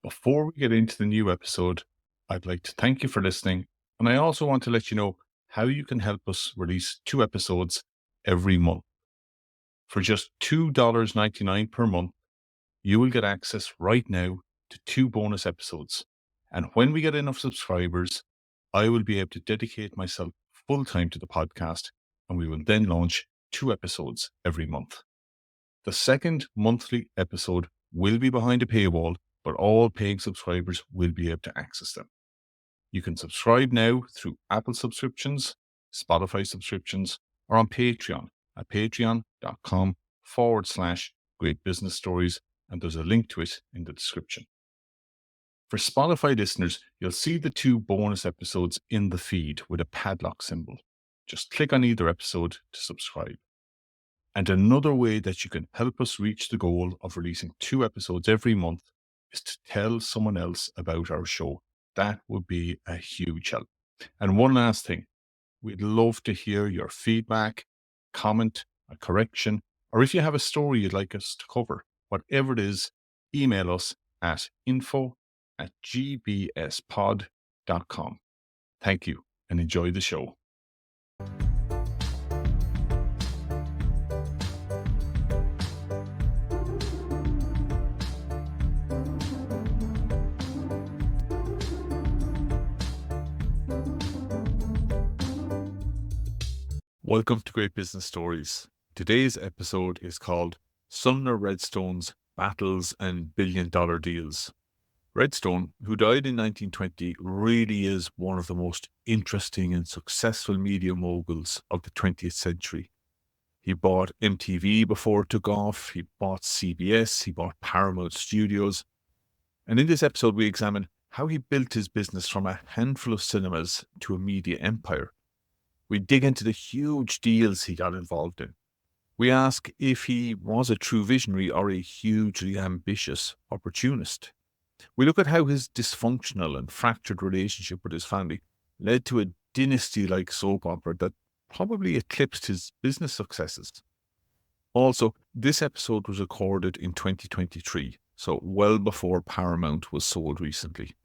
Before we get into the new episode, I'd like to thank you for listening, and I also want to let you know how you can help us release 2 episodes every month. For just $2.99 per month, you will get access right now to 2 bonus episodes. And when we get enough subscribers, I will be able to dedicate myself full-time to the podcast, and we will then launch 2 episodes every month. The second monthly episode will be behind a paywall, but all paying subscribers will be able to access them. You can subscribe now through Apple subscriptions, Spotify subscriptions, or on Patreon at patreon.com/Great Business Stories, and there's a link to it in the description. For Spotify listeners, you'll see the 2 bonus episodes in the feed with a padlock symbol. Just click on either episode to subscribe. And another way that you can help us reach the goal of releasing 2 episodes every month is to tell someone else about our show. That would be a huge help. And one last thing, we'd love to hear your feedback, comment, a correction, or if you have a story you'd like us to cover, whatever it is, email us at info@gbspod.com. Thank you and enjoy the show. Welcome to Great Business Stories. Today's episode is called Sumner Redstone's Battles and Billion-Dollar Deals. Redstone, who died in 1920, really is one of the most interesting and successful media moguls of the 20th century. He bought MTV before it took off, he bought CBS, he bought Paramount Studios. And in this episode, we examine how he built his business from a handful of cinemas to a media empire. We dig into the huge deals he got involved in. We ask if he was a true visionary or a hugely ambitious opportunist. We look at how his dysfunctional and fractured relationship with his family led to a dynasty-like soap opera that probably eclipsed his business successes. Also, this episode was recorded in 2023, so well before Paramount was sold recently.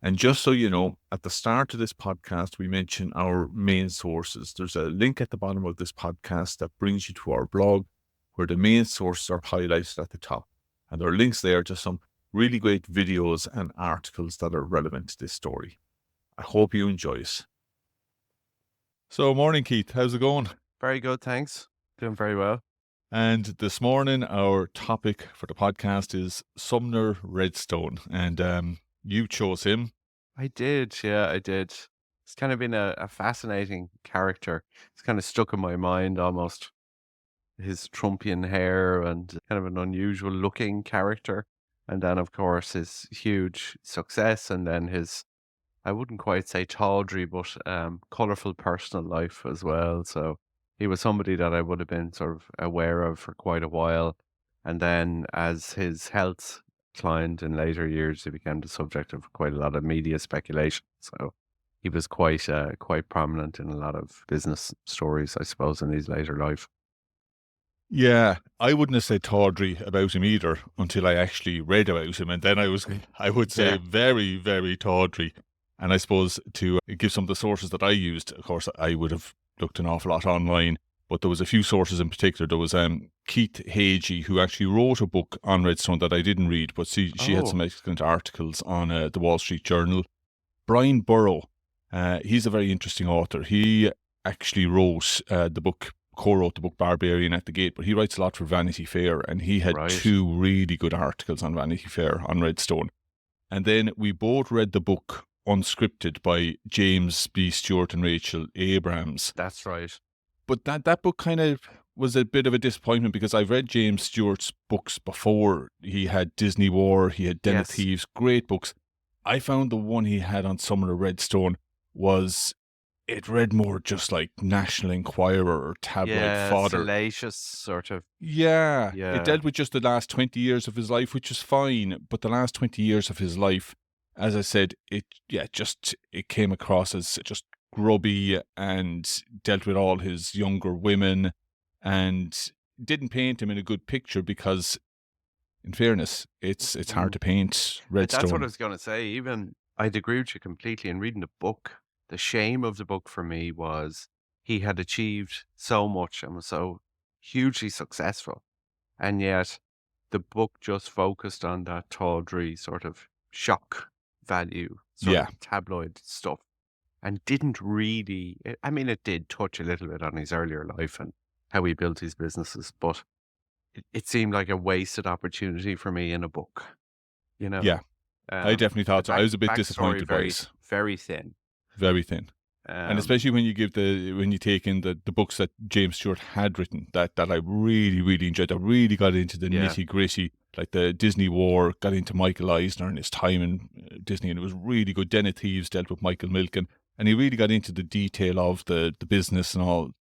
And just so you know, at the start of this podcast, we mention our main sources. There's a link at the bottom of this podcast that brings you to our blog, where the main sources are highlighted at the top. And there are links there to some really great videos and articles that are relevant to this story. I hope you enjoy it. So, morning, Keith. How's it going? Very good, thanks. Doing very well. And this morning, our topic for the podcast is Sumner Redstone. And you chose him. I did. It's kind of been a fascinating character. It's kind of stuck in my mind almost. His Trumpian hair and kind of an unusual looking character. And then, of course, his huge success and then his, I wouldn't quite say tawdry, but colourful personal life as well. So he was somebody that I would have been sort of aware of for quite a while. And then as his health declined in later years, he became the subject of quite a lot of media speculation. So he was quite prominent in a lot of business stories, I suppose, in his later life. Yeah, I wouldn't have said tawdry about him either until I actually read about him. And then I would say very, very tawdry. And I suppose to give some of the sources that I used, of course, I would have looked an awful lot online. But there was a few sources in particular. There was Keith Hagee, who actually wrote a book on Redstone that I didn't read, but she had some excellent articles on the Wall Street Journal. Brian Burrow, he's a very interesting author. He actually wrote the book, co-wrote the book Barbarian at the Gate, but he writes a lot for Vanity Fair, and he had 2 really good articles on Vanity Fair on Redstone. And then we both read the book Unscripted by James B. Stewart and Rachel Abrams. That's right. But that book kind of was a bit of a disappointment because I've read James Stewart's books before. He had Disney War, he had Den of Thieves, great books. I found the one he had on Sumner Redstone it read more just like National Enquirer or tabloid fodder. Salacious sort of. Yeah, it dealt with just the last 20 years of his life, which is fine. But the last 20 years of his life, as I said, it came across as just grubby and dealt with all his younger women and didn't paint him in a good picture because in fairness, it's hard Mm. to paint That's what I Redstone. was going to say. Even I'd agree with you completely. In reading the book, the shame of the book for me was he had achieved so much and was so hugely successful. And yet the book just focused on that tawdry sort of shock value, sort Yeah, of tabloid stuff, and didn't really, I mean, it did touch a little bit on his earlier life and how he built his businesses, but it seemed like a wasted opportunity for me in a book, you know? yeah. I definitely The thought so. I was a bit backstory disappointed by very, it. very thin. Very thin. And Um, especially when you take in the books that James Stewart had written that I really, really enjoyed, that really got into the yeah, nitty gritty, like the Disney War, got into Michael Eisner and his time in Disney, and it was really good. Den of Thieves dealt with Michael Milken, and he really got into the detail of the business and all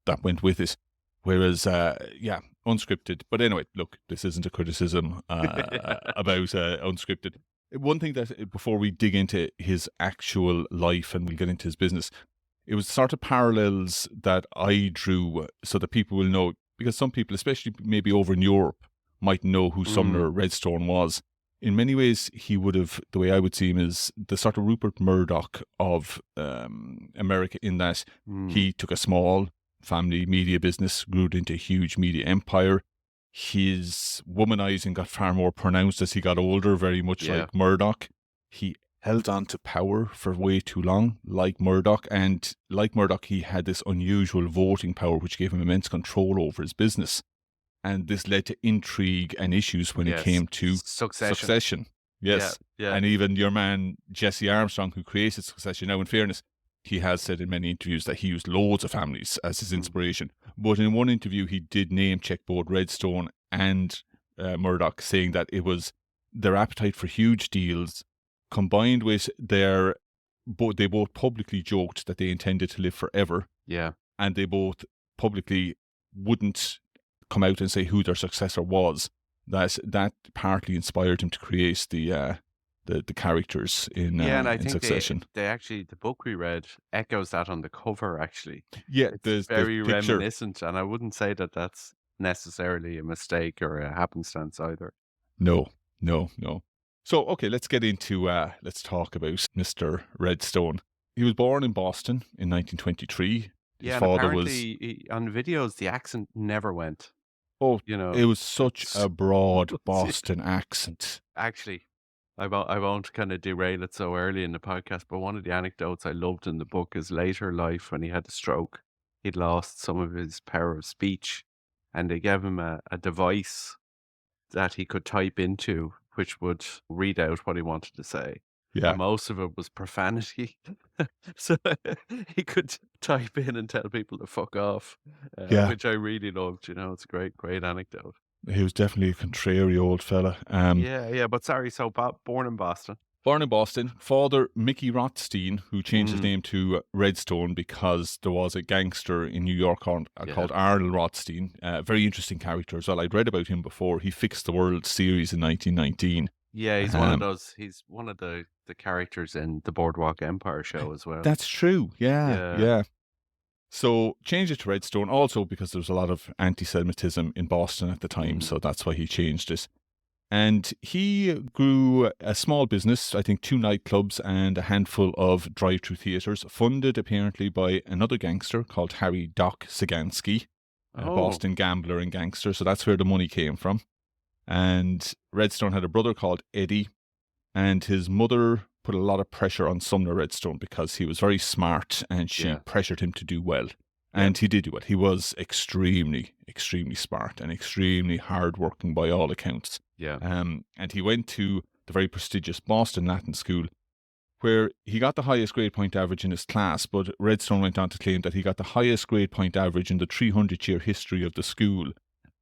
that went with it. Whereas, yeah, unscripted. But anyway, look, this isn't a criticism about unscripted. One thing that before we dig into his actual life and we'll get into his business, it was sort of parallels that I drew so that people will know, because some people, especially maybe over in Europe, might know who mm, Sumner Redstone was. In many ways, he would have, the way I would see him, is the sort of Rupert Murdoch of America, in that mm, he took a small family media business, grew it into a huge media empire. His womanizing got far more pronounced as he got older, very much yeah, like Murdoch. He held on to power for way too long, like Murdoch. And like Murdoch, he had this unusual voting power, which gave him immense control over his business. And this led to intrigue and issues when it yes. came to Succession. Succession. Yeah, Yes. yeah. And even your man, Jesse Armstrong, who created Succession, now, in fairness, he has said in many interviews that he used loads of families as his Mm, inspiration. But in one interview, he did name check both Redstone and Murdoch, saying that it was their appetite for huge deals combined with they both publicly joked that they intended to live forever, yeah. and they both publicly wouldn't come out and say who their successor was. That partly inspired him to create the characters Yeah, and I in think Succession. they actually the book we read echoes that on the cover actually. Yeah, It's the very picture. reminiscent, and I wouldn't say that that's necessarily a mistake or a happenstance either. No, no, no. So okay, let's get into let's talk about Mr. Redstone. He was born in Boston in 1923. His Yeah, and father was apparently on videos the accent never went, oh, you know. it was such a broad See, Boston accent. actually, I won't kind of derail it so early in the podcast, but one of the anecdotes I loved in the book is later life when he had a stroke. He'd lost some of his power of speech, and they gave him a device that he could type into, which would read out what he wanted to say. And Yeah, most of it was profanity. So he could type in and tell people to fuck off, yeah. which I really loved. You know, it's a great, great anecdote. He was definitely a contrary old fella. Yeah, yeah. But sorry, so born in Boston. Born in Boston, father Mickey Rothstein, who changed his Mm, name to Redstone because there was a gangster in New York yeah. called Arnold Rothstein. Very interesting character as well. I'd read about him before. He fixed the World Series in 1919. Yeah, he's one of Um, those. He's one of the characters in the Boardwalk Empire show as well. that's true. Yeah, Yeah. yeah. So changed it to Redstone also because there was a lot of anti-Semitism in Boston at the time. Mm, So that's why he changed it. And he grew a small business, I think 2 nightclubs and a handful of drive-through theatres, funded apparently by another gangster called Harry Doc Sagansky, a oh, Boston gambler and gangster. So that's where the money came from. And Redstone had a brother called Eddie, and his mother put a lot of pressure on Sumner Redstone because he was very smart and she yeah, pressured him to do well. yeah, And he did do well. He was extremely, extremely smart and extremely hardworking by all accounts. yeah. And he went to the very prestigious Boston Latin School, where he got the highest grade point average in his class. But Redstone went on to claim that he got the highest grade point average in the 300-year history of the school,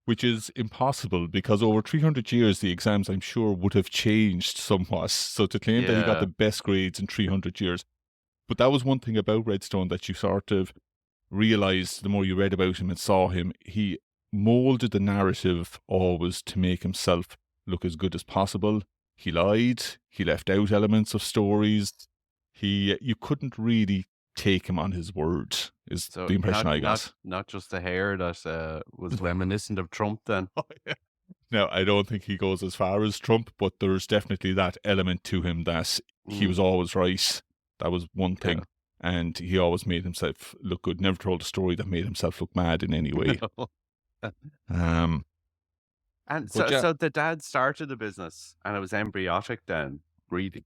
which is impossible because over 300 years, the exams, I'm sure, would have changed somewhat. So to claim that he got Yeah. the best grades in 300 years. But that was one thing about Redstone that you sort of realized the more you read about him and saw him. He molded the narrative always to make himself look as good as possible. He lied. He left out elements of stories. You couldn't really take him on his word, is So the impression not I not got. not just the hair that was reminiscent of Trump then. Oh, yeah. Now, I don't think he goes as far as Trump, but there's definitely that element to him that he was Mm, always right. That was one yeah. thing. And he always made himself look good. Never told a story that made himself look mad in any way. No. Um, And but so yeah, so the dad started the business and it was embryonic then, really.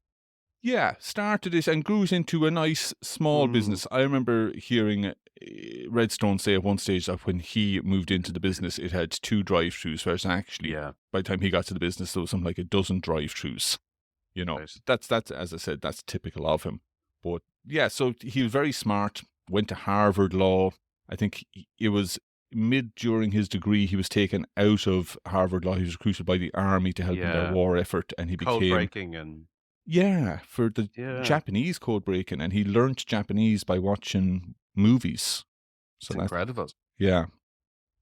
yeah, started it and grew it into a nice small Mm, business. I remember hearing Redstone say at one stage that when he moved into the business, it had 2 drive-throughs, whereas actually, yeah, by the time he got to the business, there was something like a dozen drive-throughs. right. That's as I said, that's typical of him. But yeah, so he was very smart. Went to Harvard Law. I think it was mid during his degree he was taken out of Harvard Law. He was recruited by the army to help in their Yeah. war effort, and he Code became breaking and for the yeah, Japanese code breaking, and he learnt Japanese by watching movies. So it's that's incredible. yeah.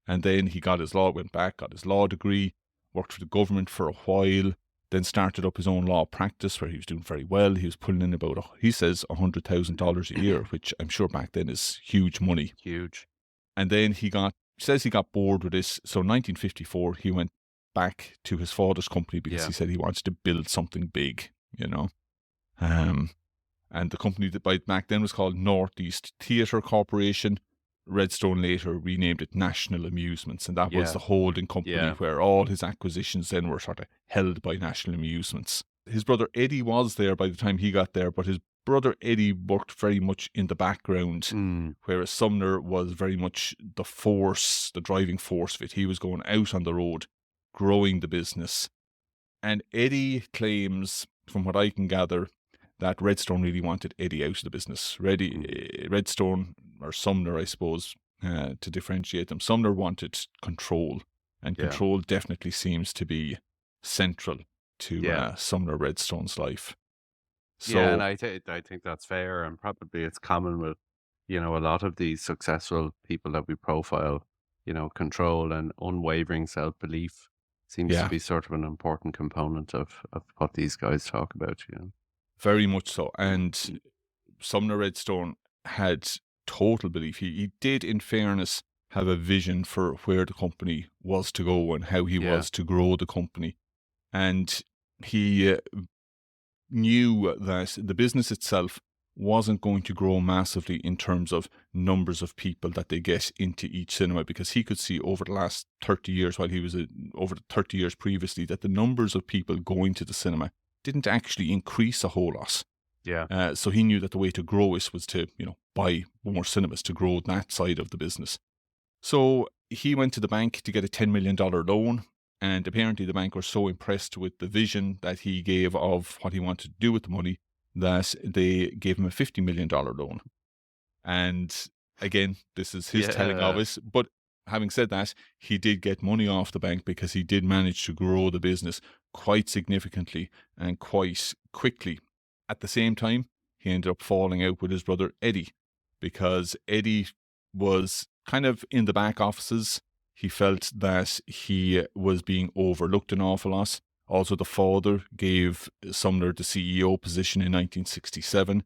And then he went back, got his law degree, worked for the government for a while, then started up his own law practice where he was doing very well. He was pulling in about, he says, $100,000 a year, which I'm sure back then is huge money. Huge. And then says he got bored with this. So in 1954, he went back to his father's company because Yeah. he said he wanted to build something big, you know. Um, and the company that by back then was called Northeast Theatre Corporation. Redstone later renamed it National Amusements, and that was Yeah. the holding company Yeah. where all his acquisitions then were sort of held by National Amusements. His brother Eddie was there by the time he got there, but his brother Eddie worked very much in the background, Mm, whereas Sumner was very much the driving force of it. He was going out on the road, growing the business. And Eddie claims, from what I can gather, that Redstone really wanted Eddie out of the business. mm, Redstone, or Sumner, I suppose, to differentiate them. Sumner wanted control, and yeah. control definitely seems to be central to Yeah. Sumner Redstone's life. Yeah, and So, I think that's fair, and probably it's common with, a lot of these successful people that we profile, control and unwavering self-belief seems to yeah, be sort of an important component of what these guys talk about. very much so. And Sumner Redstone had total belief. He did, in fairness, have a vision for where the company was to go and how he Yeah, was to grow the company. And he knew that the business itself wasn't going to grow massively in terms of numbers of people that they get into each cinema, because he could see over the last 30 years, while he was over the 30 years previously, that the numbers of people going to the cinema didn't actually increase a whole lot. yeah, So he knew that the way to grow it was to, buy more cinemas to grow that side of the business. So he went to the bank to get a $10 million loan. And apparently the bank was so impressed with the vision that he gave of what he wanted to do with the money that they gave him a $50 million loan. And again, this is his telling of yeah, it. But having said that, he did get money off the bank because he did manage to grow the business quite significantly and quite quickly. At the same time, he ended up falling out with his brother Eddie, because Eddie was kind of in the back offices. He felt that he was being overlooked an awful lot. Also, the father gave Sumner the CEO position in 1967,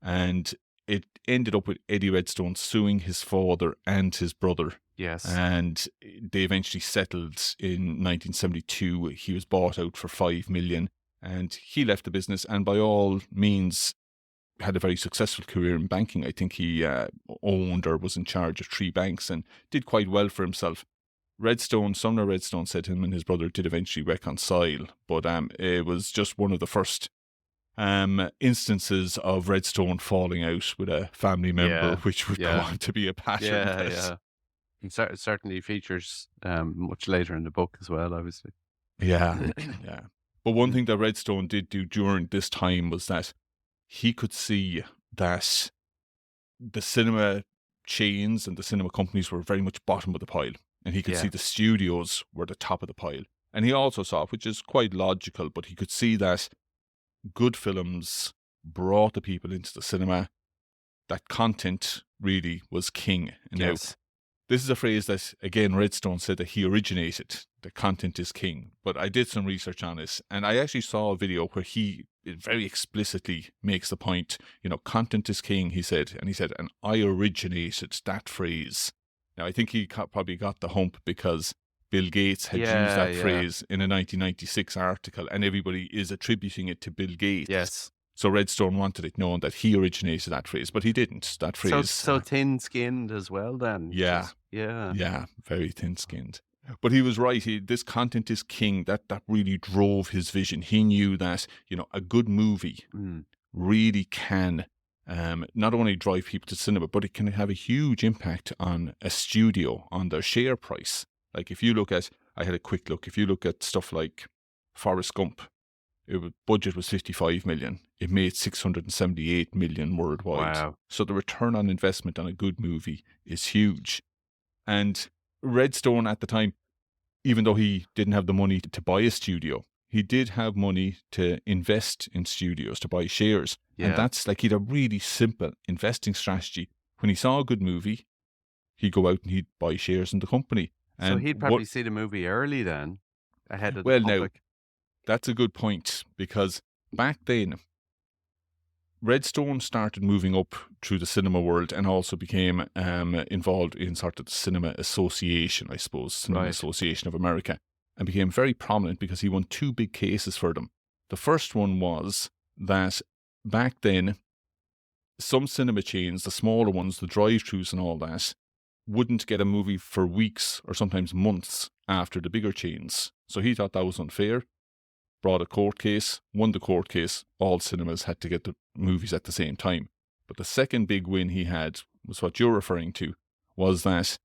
and it ended up with Eddie Redstone suing his father and his brother. yes, And they eventually settled in 1972. He was bought out for $5 million, and he left the business, and by all means had a very successful career in banking. I think he owned or was in charge of 3 banks and did quite well for himself. Sumner Redstone said him and his brother did eventually reconcile, but it was just one of the first instances of Redstone falling out with a family member, yeah, which would go yeah, on to be a pattern. yeah, yeah. And certainly features much later in the book as well, obviously. Yeah, yeah. But one thing that Redstone did do during this time was that he could see that the cinema chains and the cinema companies were very much bottom of the pile, and he could see Yeah, the studios were the top of the pile. And he also saw, which is quite logical, but he could see that good films brought the people into the cinema, that content really was king. And now, yes, this is a phrase that, again, Redstone said that he originated, that content is king. But I did some research on this, and I actually saw a video where he very explicitly makes the point, content is king, he said. And he said, and I originated that phrase. Now, I think he probably got the hump because Bill Gates had used Yeah, that yeah. phrase in a 1996 article, and everybody is attributing it to Bill Gates. Yes. So Redstone wanted it known that he originated that phrase, but he didn't. That So phrase, so thin-skinned as well then. yeah, Just yeah. yeah, very thin-skinned. But he was right. This content is king. That really drove his vision. He knew that a good movie Mm. really can not only drive people to cinema, but it can have a huge impact on a studio, on their share price. Like if you look at, I had a quick look. If you look at stuff like Forrest Gump, budget was 55 million. It made 678 million worldwide. Wow. So the return on investment on a good movie is huge. And Redstone at the time, even though he didn't have the money to buy a studio, he did have money to invest in studios, to buy shares. And Yeah. that's like, he'd a really simple investing strategy. When he saw a good movie, he'd go out and he'd buy shares in the company. So And he'd probably see the movie early then, ahead of the well, now, public. that's a good point, because back then, Redstone started moving up through the cinema world and also became involved in sort of the Cinema Association, I suppose, Cinema Right. Association of America, and became very prominent because he won two big cases for them. The first one was that back then, some cinema chains, the smaller ones, the drive-thrus and all that, wouldn't get a movie for weeks or sometimes months after the bigger chains. So he thought that was unfair, brought a court case, won the court case. All cinemas had to get the movies at the same time. But the second big win he had was what you're referring to, was that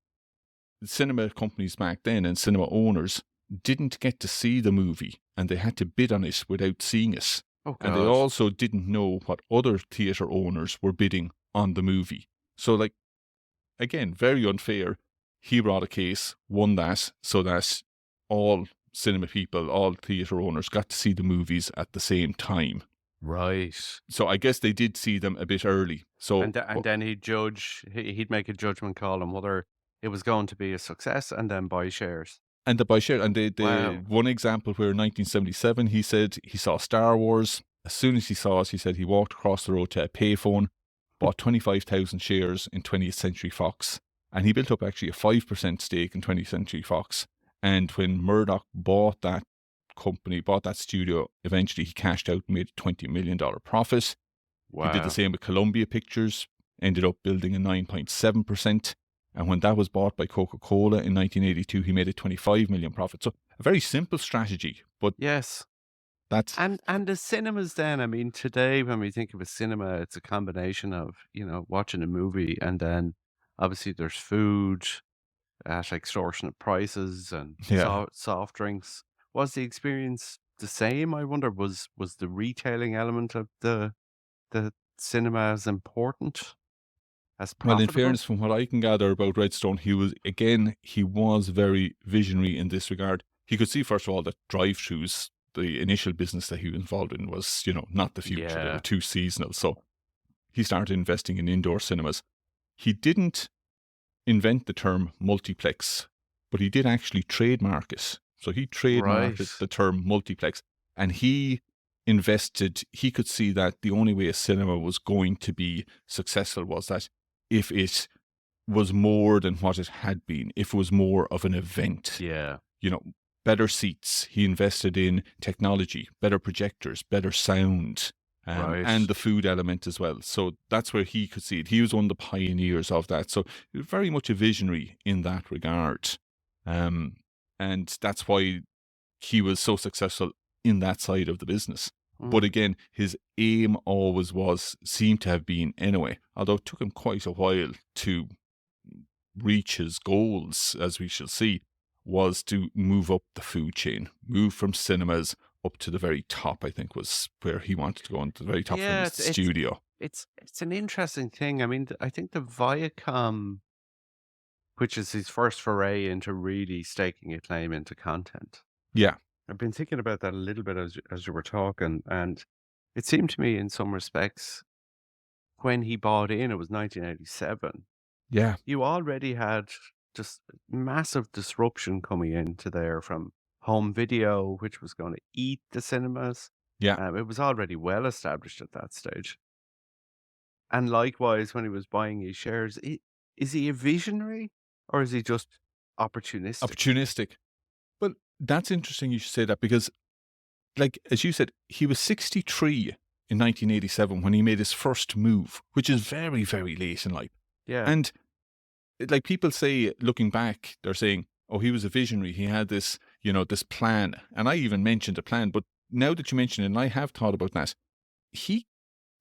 cinema companies back then and cinema owners didn't get to see the movie, and they had to bid on it without seeing it. Oh And they God. also didn't know what other theatre owners were bidding on the movie. So, like, again, very unfair. He brought a case, won that, so that all cinema people, all theatre owners got to see the movies at the same time. Right. So I guess they did see them a bit early. So, And then he'd make a judgment call on whether it was going to be a success and then buy shares. and the by share, and the Wow. one example where in 1977 he said he saw Star Wars. As soon as he saw it, he said he walked across the road to a payphone, bought 25,000 shares in 20th Century Fox, and he built up actually a 5% stake in 20th Century Fox. And when Murdoch bought that company, bought that studio, eventually he cashed out and made a $20 million profit. He did the Wow. same with Columbia Pictures, ended up building a 9.7%. And when that was bought by Coca-Cola in 1982, he made a 25 million profit. So a very simple strategy, but Yes. that's, And the cinemas then, I mean, today when we think of a cinema, it's a combination of, watching a movie and then obviously there's food at extortionate prices and yeah. soft drinks. Was the experience the same? I wonder, was the retailing element of the cinema as important, as Well, in profitable? fairness, from what I can gather about Redstone, he was very visionary in this regard. He could see, first of all, that drive-thrus, the initial business that he was involved in, was, not the future. They were Yeah. too seasonal. So he started investing in indoor cinemas. He didn't invent the term multiplex, but he did actually trademark it. So he Right. trademarked the term multiplex, and he could see that the only way a cinema was going to be successful was that if it was more than what it had been, if it was more of an event, Yeah. you know, better seats. He invested in technology, better projectors, better sound, Right. and the food element as well. So that's where he could see it. He was one of the pioneers of that. So he was very much a visionary in that regard. And that's why he was so successful in that side of the business. But Mm. again, his aim always seemed to have been anyway, although it took him quite a while to reach his goals, as we shall see, was to move up the food chain, move from cinemas up to the very top, I think was where he wanted to go, into the very top from Yeah, his studio. it's an interesting thing. I mean, I think the Viacom, which is his first foray into really staking a claim into content. Yeah, I've been thinking about that a little bit as you were talking, and it seemed to me in some respects when he bought in, it was 1987. yeah, You already had just massive disruption coming into there from home video, which was going to eat the cinemas. yeah. It was already well established at that stage. And likewise, when he was buying his shares, is he a visionary or is he just opportunistic? Opportunistic. That's interesting you should say that because, like, as you said, he was 63 in 1987 when he made his first move, which is very, very late in life. Yeah. And like people say, looking back, they're saying, oh, he was a visionary. He had this, this plan. And I even mentioned a plan. But now that you mention it, and I have thought about that, he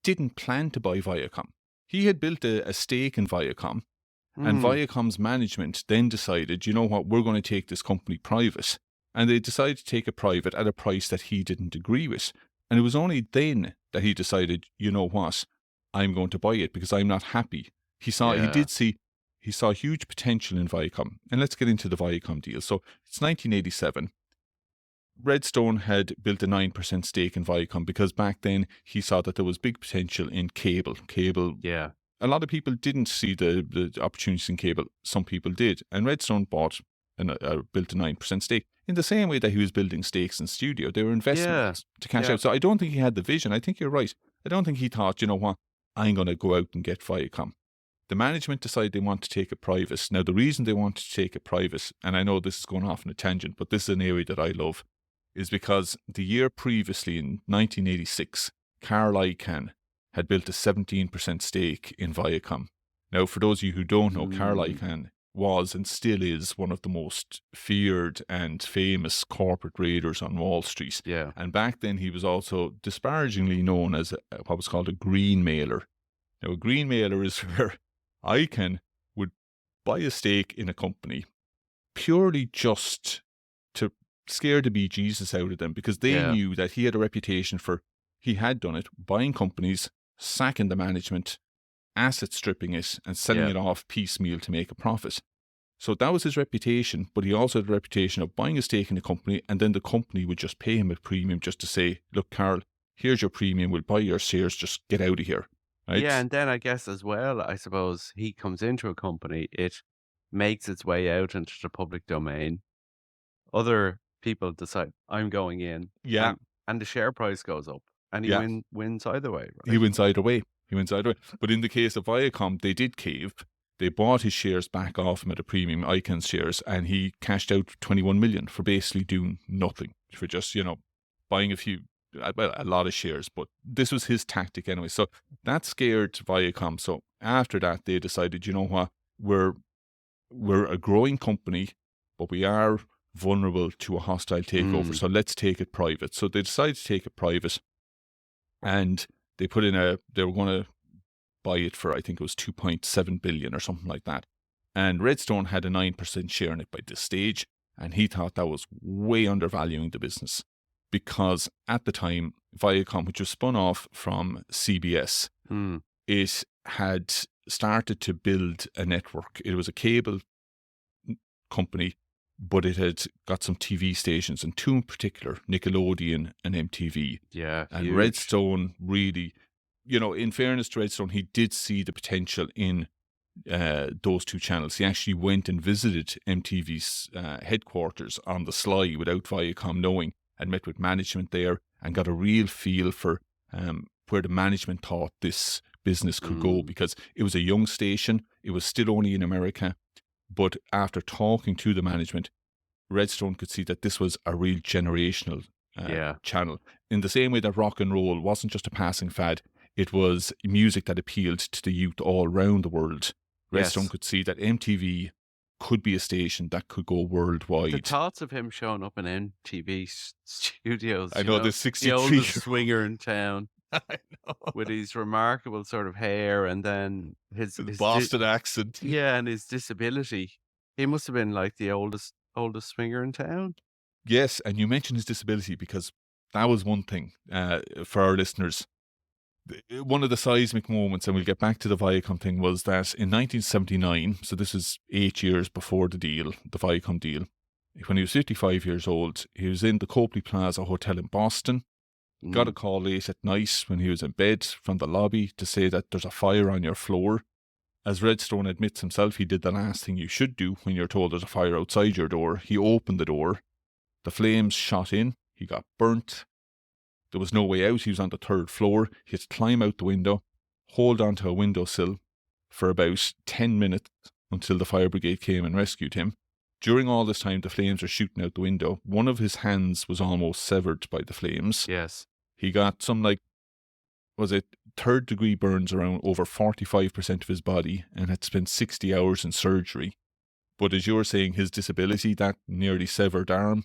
didn't plan to buy Viacom. He had built a stake in Viacom. And Mm, Viacom's management then decided, you know what, we're going to take this company private. And they decided to take it private at a price that he didn't agree with. And it was only then that he decided, you know what, I'm going to buy it because I'm not happy. He saw huge potential in Viacom. And let's get into the Viacom deal. So it's 1987. Redstone had built a 9% stake in Viacom because back then he saw that there was big potential in cable. yeah. A lot of people didn't see the opportunities in cable. Some people did. And Redstone built a 9% stake. In the same way that he was building stakes in studio, they were investments to cash Yeah. out. So I don't think he had the vision. I think you're right. I don't think he thought, you know what, I'm going to go out and get Viacom. The management decided they want to take it private. Now, the reason they wanted to take it private, and I know this is going off on a tangent, but this is an area that I love, is because the year previously, in 1986, Carl Icahn had built a 17% stake in Viacom. Now, for those of you who don't know, Carl Icahn was and still is one of the most feared and famous corporate raiders on Wall Street. Yeah. And back then, he was also disparagingly known as what was called a green mailer. Now, a green mailer is where Icahn would buy a stake in a company purely just to scare the bejesus out of them because they Yeah. knew that he had a reputation for, he had done it, buying companies, sacking the management, asset stripping it, and selling Yeah. it off piecemeal to make a profit. So that was his reputation, but he also had a reputation of buying a stake in a company and then the company would just pay him a premium just to say, look, Carl, here's your premium, we'll buy your shares, just get out of here. Right? Yeah, and then I guess as well, I suppose he comes into a company, it makes its way out into the public domain. Other people decide, I'm going in, Yeah, and the share price goes up, and he yeah. wins either way, He right? wins either way. But in the case of Viacom, they did cave. They bought his shares back off him at a premium, Icahn's shares, and he cashed out 21 million for basically doing nothing, for just, buying a lot of shares. But this was his tactic anyway. So that scared Viacom. So after that, they decided, you know what, we're a growing company, but we are vulnerable to a hostile takeover. So let's take it private. So they decided to take it private. And they they were going to buy it for, I think it was 2.7 billion or something like that. And Redstone had a 9% share in it by this stage. And he thought that was way undervaluing the business because at the time, Viacom, which was spun off from CBS, it had started to build a network. It was a cable company, but it had got some TV stations, and two in particular, Nickelodeon and MTV. Yeah, And huge. Redstone really, in fairness to Redstone, he did see the potential in those two channels. He actually went and visited MTV's headquarters on the sly without Viacom knowing and met with management there and got a real feel for where the management thought this business could go because it was a young station. It was still only in America. But after talking to the management, Redstone could see that this was a real generational channel. In the same way that rock and roll wasn't just a passing fad, it was music that appealed to the youth all around the world. Redstone could see that MTV could be a station that could go worldwide. The thoughts of him showing up in MTV studios. I know, the 63 the oldest swinger in town. I know. With his remarkable sort of hair and then his Boston accent. Yeah, and his disability. He must have been like the oldest swinger in town. Yes, and you mentioned his disability because that was one thing for our listeners. One of the seismic moments, and we'll get back to the Viacom thing, was that in 1979, so this is 8 years before the Viacom deal, when he was 55 years old, he was in the Copley Plaza Hotel in Boston. Got a call late at night when he was in bed from the lobby to say that there's a fire on your floor. As Redstone admits himself, he did the last thing you should do when you're told there's a fire outside your door. He opened the door. The flames shot in. He got burnt. There was no way out. He was on the third floor. He had to climb out the window, hold onto a windowsill for about 10 minutes until the fire brigade came and rescued him. During all this time, the flames are shooting out the window. One of his hands was almost severed by the flames. Yes. He got some, like, was it third-degree burns around over 45% of his body and had spent 60 hours in surgery. But as you were saying, his disability, that nearly severed arm,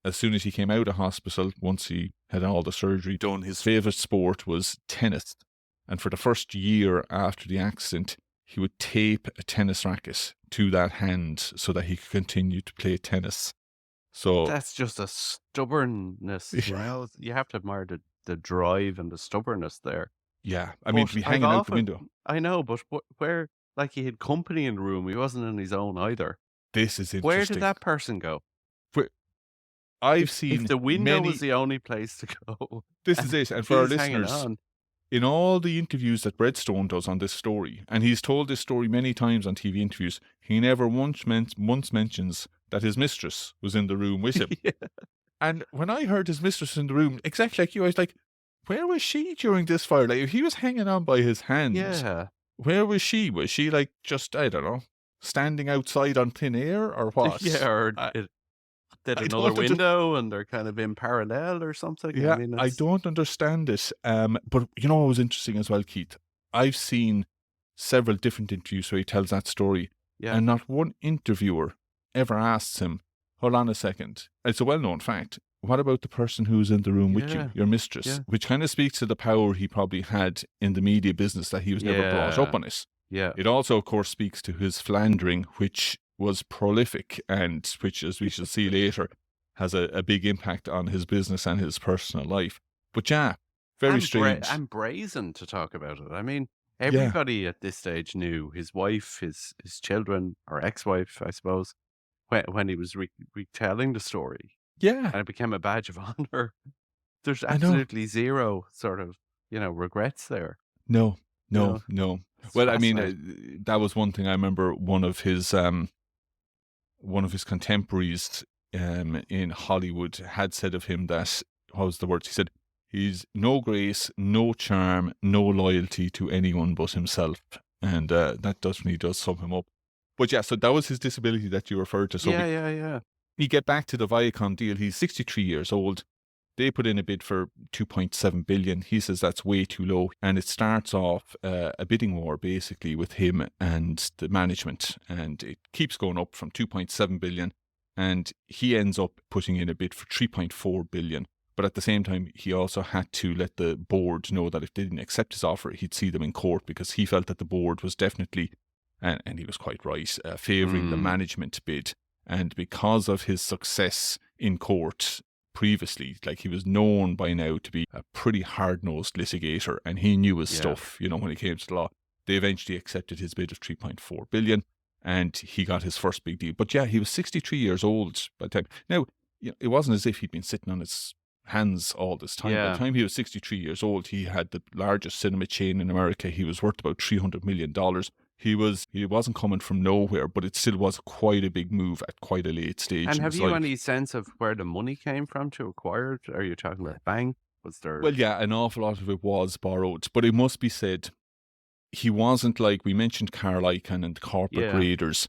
as soon as he came out of hospital, once he had all the surgery done, his favourite sport was tennis. And for the first year after the accident, he would tape a tennis racket to that hand so that he could continue to play tennis. So That's just a stubbornness, you know? You have to admire the drive and the stubbornness there. yeah, I mean, to But be I've hanging out the often, window, I know, but where, like, he had company in the room, he wasn't on his own either. this is Where did interesting. that person go? Wh- I've If seen the window many. was the only place to go, This is it, and for our he's hanging listeners, on. in all the interviews that Redstone does on this story, and he's told this story many times on TV interviews, he never once mentions that his mistress was in the room with him. Yeah. And when I heard his mistress in the room, exactly like you, I was like, where was she during this fire? Like, if he was hanging on by his hand, Yeah. where was she? Was she, like, just, I don't know, standing outside on thin air or what? Yeah, or I, did I another don't under- window and they're kind of in parallel or something. Yeah, I mean, I don't understand it. But you know what was interesting as well, Keith? I've seen several different interviews where he tells that story, yeah, and not one interviewer ever asks him, hold on a second. It's a well-known fact. What about the person who's in the room with you, Yeah, your mistress? yeah. Which kind of speaks to the power he probably had in the media business, that he was never brought up Yeah. on it. yeah. It also, of course, speaks to his philandering, which was prolific and which, as we shall see later, has a big impact on his business and his personal life. But yeah, very strange. And brazen to talk about it. I mean, Yeah. everybody at this stage knew his wife, his children, or ex-wife, I suppose, when he was retelling the story, Yeah, and it became a badge of honor. There's I know. absolutely zero sort of, regrets there. No. No. It's Well, I mean, fascinating. that was one thing. I remember one of his contemporaries in Hollywood had said of him that, what was the words? He said, he's no grace, no charm, no loyalty to anyone but himself. And that definitely does sum him up. But yeah, so that was his disability that you referred to. So yeah. we get back to the Viacom deal. He's 63 years old. They put in a bid for $2.7 billion. He says that's way too low. And it starts off a bidding war, basically, with him and the management. And it keeps going up from $2.7 billion. And he ends up putting in a bid for $3.4 billion. But at the same time, he also had to let the board know that if they didn't accept his offer, he'd see them in court, because he felt that the board was definitely, and he was quite right, favouring the management bid. And because of his success in court previously, like, he was known by now to be a pretty hard-nosed litigator, and he knew his stuff, when it came to the law. They eventually accepted his bid of $3.4 billion, and he got his first big deal. But yeah, he was 63 years old by the time. Now, it wasn't as if he'd been sitting on his hands all this time. By Yeah. the time he was 63 years old, he had the largest cinema chain in America. He was worth about $300 million. He wasn't coming from nowhere, but it still was quite a big move at quite a late stage. And in have his you life. any sense of where the money came from to acquire it? Are you talking about bank? Was there? Well, yeah, an awful lot of it was borrowed, but it must be said, he wasn't like, we mentioned Carl Icahn and the corporate Yeah. raiders.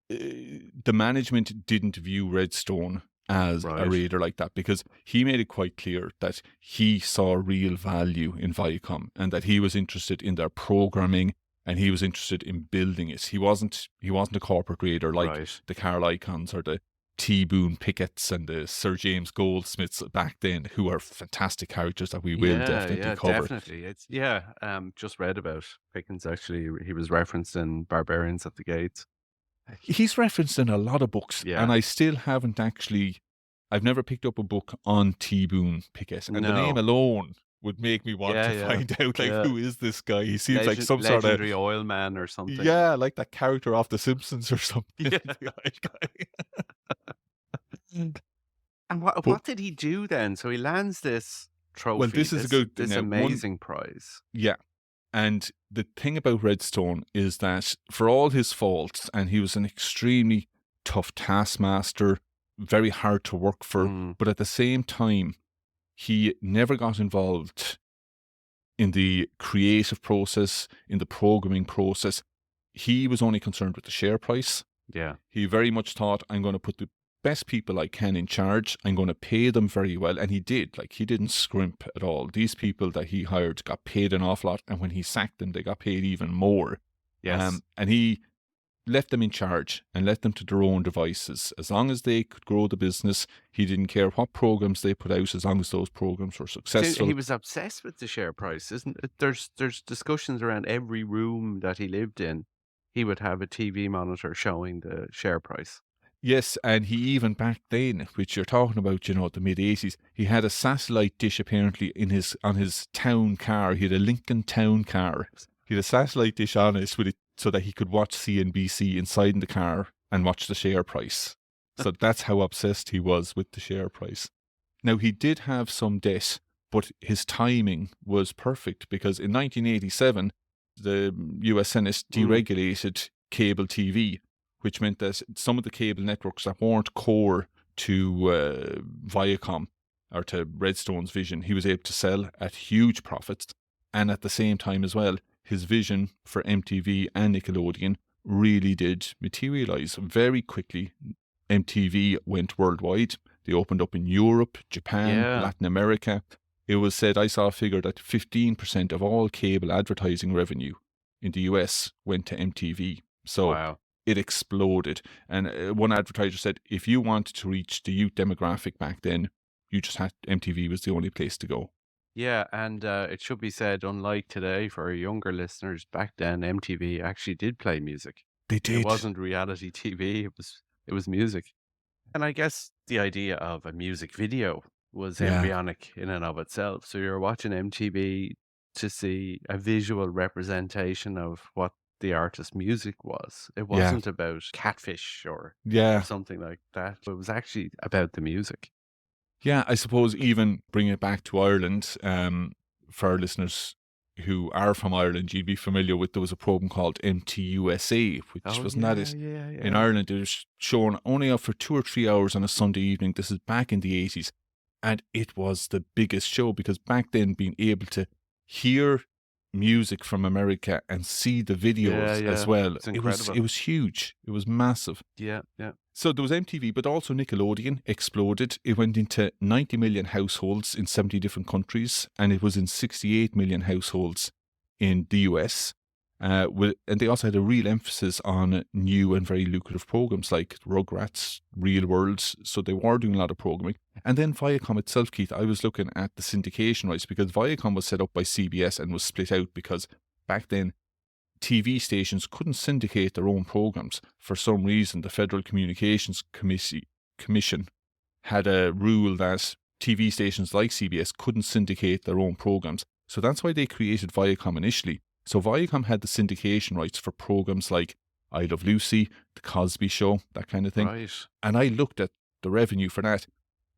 The management didn't view Redstone as a Right. raider like that, because he made it quite clear that he saw real value in Viacom and that he was interested in their programming and he was interested in building it. He wasn't a corporate raider like Right. the Carl Icahns or the T. Boone Pickett's and the Sir James Goldsmiths back then, who are fantastic characters that we will definitely cover. Definitely. It's just read about Pickens. Actually, he was referenced in Barbarians at the Gates. He's referenced in a lot of books, Yeah. and I still haven't actually. I've never picked up a book on T. Boone Pickett, and the name No. alone would make me want to find out, like, Yeah. who is this guy? He seems like some sort of legendary oil man or something. yeah, like that character off The Simpsons or something. Yeah. The old guy. And what did he do then? So he lands this trophy. Well, this is a good this now, amazing prize. Yeah. And the thing about Redstone is that, for all his faults, and he was an extremely tough taskmaster, very hard to work for, but at the same time, he never got involved in the creative process, in the programming process. He was only concerned with the share price. Yeah. He very much thought, I'm going to put the best people I can in charge. I'm going to pay them very well. And he did. Like, he didn't scrimp at all. These people that he hired got paid an awful lot. And when he sacked them, they got paid even more. Yes. And he left them in charge and left them to their own devices. As long as they could grow the business, he didn't care what programs they put out, as long as those programs were So successful. he was obsessed with the share price, isn't it? There's discussions around every room that he lived in. He would have a TV monitor showing the share price. Yes, and he even back then, which you're talking about, you know, the mid-80s, he had a satellite dish apparently on his town car. He had a Lincoln town car. He had a satellite dish on it with it so that he could watch CNBC inside in the car and watch the share price. So that's how obsessed he was with the share price. Now, he did have some debt, but his timing was perfect because in 1987, the US Senate deregulated cable TV, which meant that some of the cable networks that weren't core to Viacom or to Redstone's vision, he was able to sell at huge profits. And at the same time as well, his vision for MTV and Nickelodeon really did materialize very quickly. MTV went worldwide. They opened up in Europe, Japan, Yeah. Latin America. It was said, I saw a figure that 15% of all cable advertising revenue in the US went to MTV. So Wow. it exploded. And one advertiser said, if you wanted to reach the youth demographic back then, you just had MTV was the only place to go. Yeah, and it should be said, unlike today, for our younger listeners, back then MTV actually did play music. They It did. wasn't reality TV, it was music. And I guess the idea of a music video was Yeah. embryonic in and of itself. So you're watching MTV to see a visual representation of what the artist's music was. It Yeah. wasn't about Catfish or Yeah. something like that. It was actually about the music. Yeah, I suppose even bringing it back to Ireland, for our listeners who are from Ireland, you'd be familiar with there was a program called MTUSA, which Oh, wasn't that it? yeah. In Ireland, it was shown only up for 2 or 3 hours on a Sunday evening. This is back in the 80s. And it was the biggest show because back then, being able to hear music from America and see the videos as well, It's incredible. it was huge. It was massive. Yeah. So there was MTV, but also Nickelodeon exploded. It went into 90 million households in 70 different countries, and it was in 68 million households in the US. And they also had a real emphasis on new and very lucrative programs like Rugrats, Real World. So they were doing a lot of programming. And then Viacom itself, Keith, I was looking at the syndication rights because Viacom was set up by CBS and was split out because back then TV stations couldn't syndicate their own programs. For some reason, the Federal Communications Commission had a rule that TV stations like CBS couldn't syndicate their own programs. So that's why they created Viacom initially. So Viacom had the syndication rights for programs like I Love Lucy, The Cosby Show, that kind of thing. Right. And I looked at the revenue for that.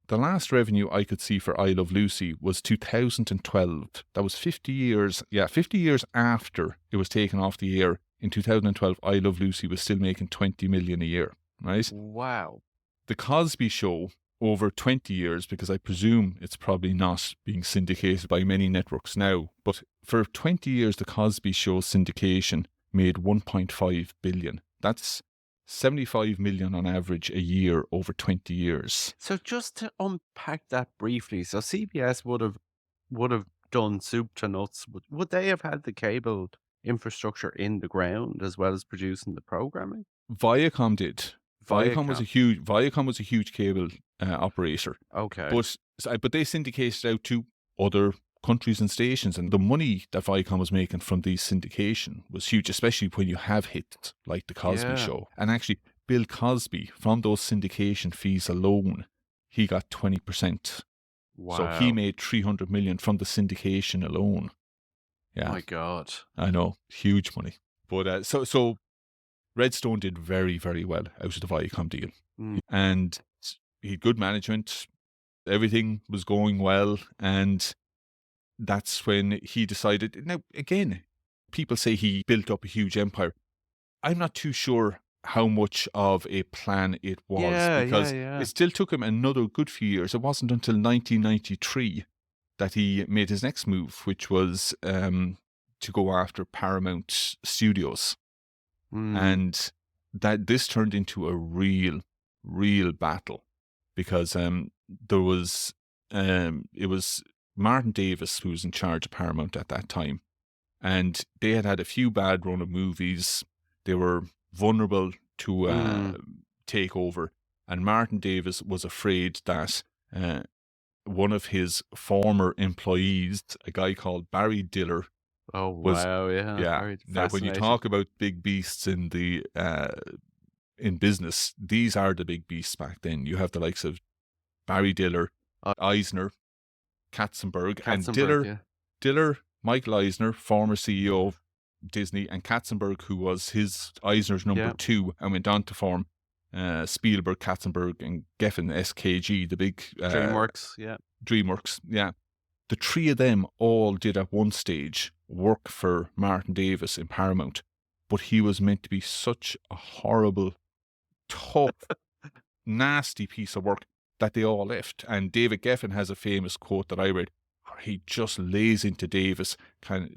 The last revenue I could see for I Love Lucy was 2012. That was 50 years. Yeah, 50 years after it was taken off the air. In 2012, I Love Lucy was still making 20 million a year, right? Wow. The Cosby Show, over 20 years, because I presume it's probably not being syndicated by many networks now, but for 20 years, the Cosby Show syndication made 1.5 billion. That's 75 million on average a year over 20 years. So just to unpack that briefly, so CBS would have done soup to nuts. Would they have had the cable infrastructure in the ground as well as producing the programming? Viacom did. Viacom Viacom. was a huge cable operator, Okay. but they syndicated out to other countries and stations, and the money that Viacom was making from these syndication was huge, especially when you have hits like The Cosby Yeah. Show. And actually, Bill Cosby, from those syndication fees alone, he got 20%. Wow. So he made 300 million from the syndication alone. Yeah, My God. I know, huge money. But so Redstone did very, very well out of the Viacom deal. And he had good management. Everything was going well. And that's when he decided. Now, again, people say he built up a huge empire. I'm not too sure how much of a plan it was because it still took him another good few years. It wasn't until 1993 that he made his next move, which was to go after Paramount Studios. And that this turned into a real battle because there was it was Martin Davis who was in charge of Paramount at that time, and they had had a few bad run of movies. They were vulnerable to Mm. take over, and Martin Davis was afraid that one of his former employees, a guy called Barry Diller, Oh, was wow, yeah, that's yeah. very Now, when you fascinating. talk about big beasts in the in business, these are the big beasts back then. You have the likes of Barry Diller, Uh, Eisner, Katzenberg, and Katzenberg, yeah. Michael Eisner, former CEO of Disney, and Katzenberg, who was his Eisner's number Yeah. two, and went on to form Spielberg, Katzenberg, and Geffen SKG, the big DreamWorks, yeah. DreamWorks. Yeah, the three of them all did at one stage work for Martin Davis in Paramount, but he was meant to be such a horrible, tough, nasty piece of work that they all left. And David Geffen has a famous quote that I read where he just lays into Davis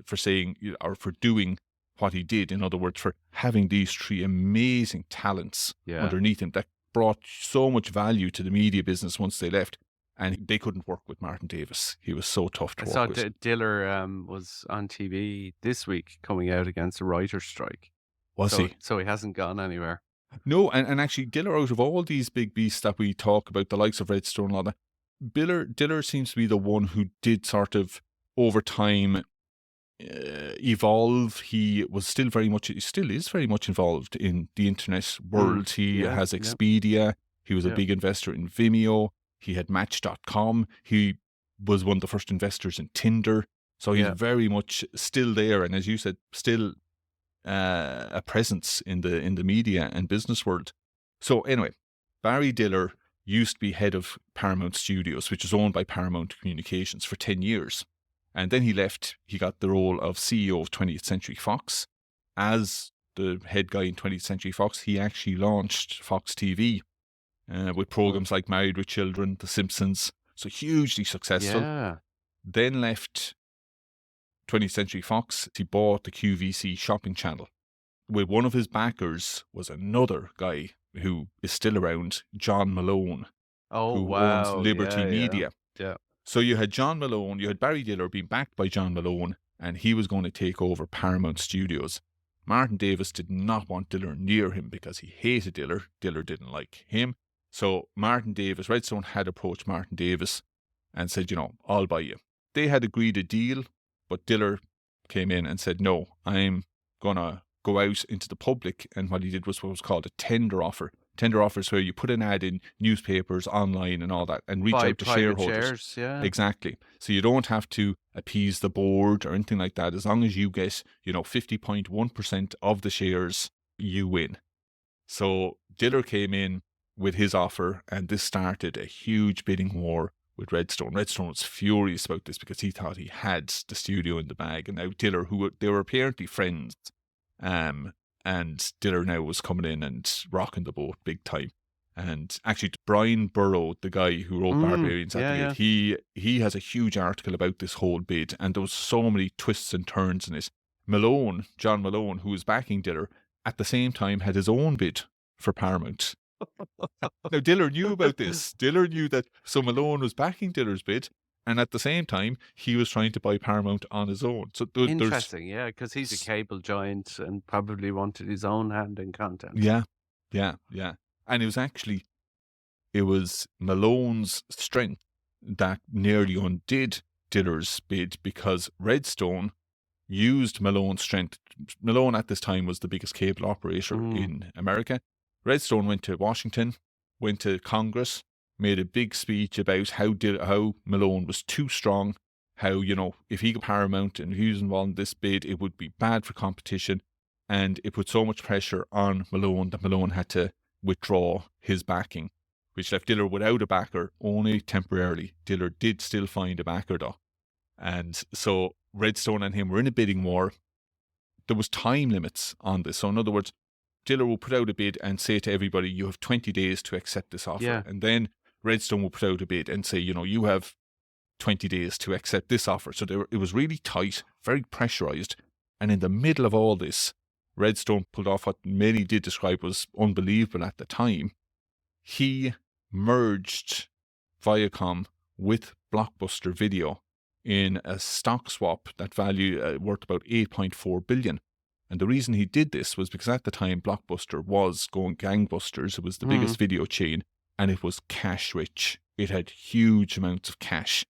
for saying or for doing what he did. In other words, for having these three amazing talents Yeah. underneath him that brought so much value to the media business once they left. And they couldn't work with Martin Davis. He was so tough I to saw work with. Diller was on TV this week coming out against a writer's strike. Was he? So he hasn't gone anywhere. No, and actually, Diller, out of all these big beasts that we talk about, the likes of Redstone and all that, Diller seems to be the one who did sort of, over time, evolve. He still is very much involved in the internet world. He Yeah, has yeah, Expedia. He was a yeah. big investor in Vimeo. He had Match.com. He was one of the first investors in Tinder. So he's Yeah. very much still there. And as you said, still a presence in the media and business world. So anyway, Barry Diller used to be head of Paramount Studios, which is owned by Paramount Communications, for 10 years. And then he left. He got the role of CEO of 20th Century Fox. As the head guy in 20th Century Fox, he actually launched Fox TV with programs like Married with Children, The Simpsons. So hugely successful. Yeah. Then left 20th Century Fox. He bought the QVC shopping channel. With one of his backers was another guy who is still around, John Malone, Oh, who owns wow. Liberty Yeah, yeah. Media. Yeah. So you had John Malone, you had Barry Diller being backed by John Malone, and he was going to take over Paramount Studios. Martin Davis did not want Diller near him because he hated Diller. Diller didn't like him. So Redstone had approached Martin Davis and said, I'll buy you. They had agreed a deal, but Diller came in and said, no, I'm going to go out into the public. And what he did was what was called a tender offer. Tender offers where you put an ad in newspapers, online and all that, and reach Buy out to private shareholders. shares, yeah. Exactly. So you don't have to appease the board or anything like that. As long as you get, 50.1% of the shares, you win. So Diller came in with his offer, and this started a huge bidding war with Redstone. Redstone was furious about this because he thought he had the studio in the bag, and now Diller, they were apparently friends, and Diller now was coming in and rocking the boat big time. And actually, Brian Burrow, the guy who wrote Barbarians at the Gate, he has a huge article about this whole bid, and there was so many twists and turns in it. John Malone, who was backing Diller, at the same time had his own bid for Paramount. Now, Diller knew about this. Diller knew that, so Malone was backing Diller's bid, and at the same time, he was trying to buy Paramount on his own. So Interesting, yeah, because he's a cable giant and probably wanted his own hand in content. Yeah. And it was Malone's strength that nearly undid Diller's bid, because Redstone used Malone's strength. Malone at this time was the biggest cable operator in America. Redstone went to Washington, went to Congress, made a big speech about how Malone was too strong, how, if he got Paramount and he was involved in this bid, it would be bad for competition. And it put so much pressure on Malone that Malone had to withdraw his backing, which left Diller without a backer, only temporarily. Diller did still find a backer though. And so Redstone and him were in a bidding war. There was time limits on this. So in other words, Diller will put out a bid and say to everybody, you have 20 days to accept this offer. Yeah. And then Redstone will put out a bid and say, you have 20 days to accept this offer. So it was really tight, very pressurized. And in the middle of all this, Redstone pulled off what many did describe was unbelievable at the time. He merged Viacom with Blockbuster Video in a stock swap that worth about 8.4 billion. And the reason he did this was because at the time Blockbuster was going gangbusters. It was the biggest video chain, and it was cash rich. It had huge amounts of cash.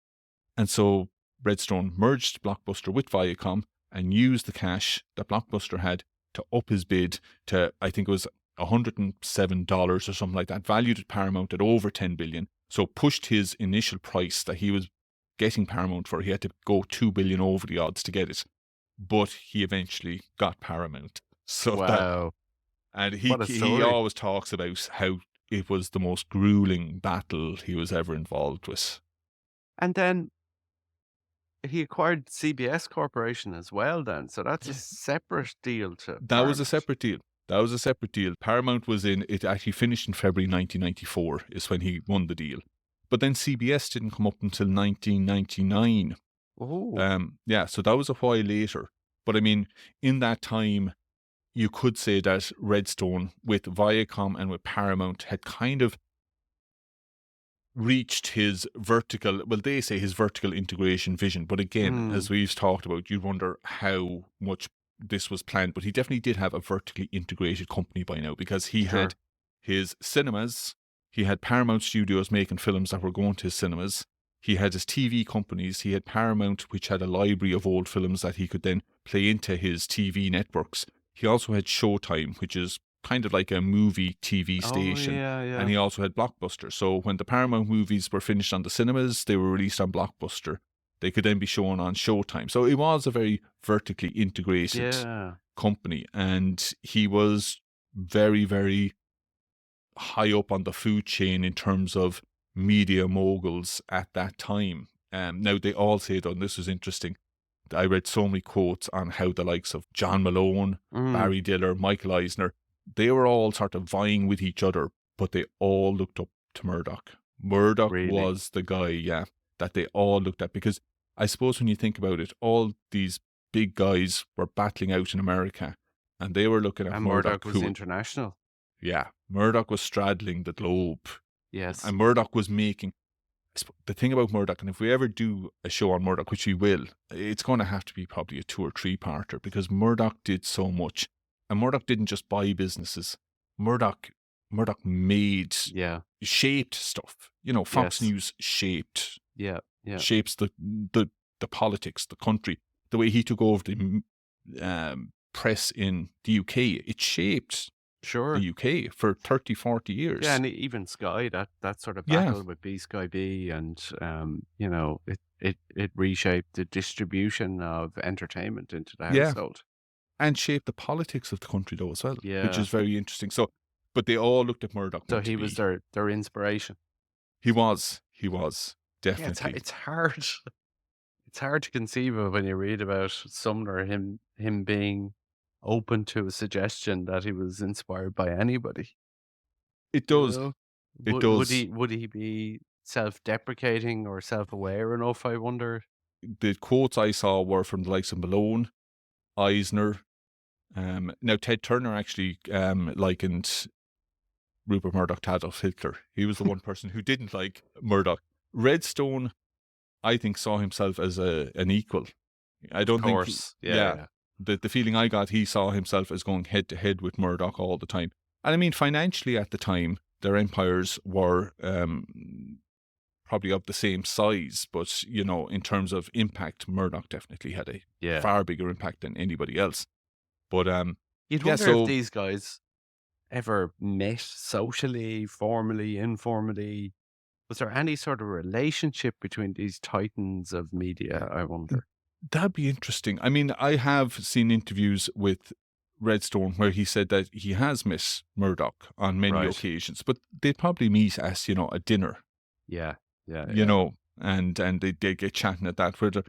And so Redstone merged Blockbuster with Viacom and used the cash that Blockbuster had to up his bid to, I think it was $107 or something like that, valued at Paramount at over 10 billion. So pushed his initial price that he was getting Paramount for. He had to go 2 billion over the odds to get it. But he eventually got Paramount. So Wow. and What a he story. always talks about how it was the most grueling battle he was ever involved with. And then he acquired CBS Corporation as well then. So that's a separate deal to That was a Paramount. separate deal. That was a separate deal. Paramount was in, it actually finished in February 1994 is when he won the deal. But then CBS didn't come up until 1999. Oh. Yeah, so that was a while later. But I mean, in that time, you could say that Redstone with Viacom and with Paramount had kind of reached his vertical, well, they say his vertical integration vision. But again, as we've talked about, you'd wonder how much this was planned. But he definitely did have a vertically integrated company by now, because he had his cinemas, he had Paramount Studios making films that were going to his cinemas. He had his TV companies. He had Paramount, which had a library of old films that he could then play into his TV networks. He also had Showtime, which is kind of like a movie TV station. And he also had Blockbuster. So when the Paramount movies were finished on the cinemas, they were released on Blockbuster. They could then be shown on Showtime. So it was a very vertically integrated company. And he was very, very high up on the food chain in terms of media moguls at that time. Now, they all say, though, and this was interesting, I read so many quotes on how the likes of John Malone, Barry Diller, Michael Eisner, they were all sort of vying with each other, but they all looked up to Murdoch. Murdoch was the guy, that they all looked at, because I suppose when you think about it, all these big guys were battling out in America, and they were looking at And Murdoch. Murdoch was international. Yeah, Murdoch was straddling the globe. Yes. And Murdoch was making, the thing about Murdoch, and if we ever do a show on Murdoch, which we will, it's going to have to be probably a 2 or 3 parter, because Murdoch did so much. And Murdoch didn't just buy businesses. Murdoch made, shaped stuff. You know, Fox News shaped, shapes the politics, the country. The way he took over the press in the UK, it shaped the UK for 30, 40 years. Yeah, and even Sky, that sort of battle with B Sky B, and you know, it reshaped the distribution of entertainment into the household. And shaped the politics of the country though as well, which is very interesting. So, but they all looked at Murdoch. So he was their inspiration. He was definitely. Yeah, it's hard. It's hard to conceive of when you read about Sumner, him being open to a suggestion that he was inspired by anybody. It does. It does. Would he be self-deprecating or self-aware enough, I wonder? The quotes I saw were from the likes of Malone, Eisner. Now, Ted Turner actually likened Rupert Murdoch to Adolf Hitler. He was the one person who didn't like Murdoch. Redstone, I think, saw himself as an equal. I don't think. The feeling I got, he saw himself as going head to head with Murdoch all the time. And I mean, financially at the time, their empires were probably of the same size, but you know, in terms of impact, Murdoch definitely had a far bigger impact than anybody else. But you'd wonder if these guys ever met socially, formally, informally. Was there any sort of relationship between these titans of media, I wonder? That'd be interesting. I mean, I have seen interviews with Redstone where he said that he has met Murdoch on many occasions, but they'd probably meet as, you know, a dinner. You know, and they get chatting at that. Whether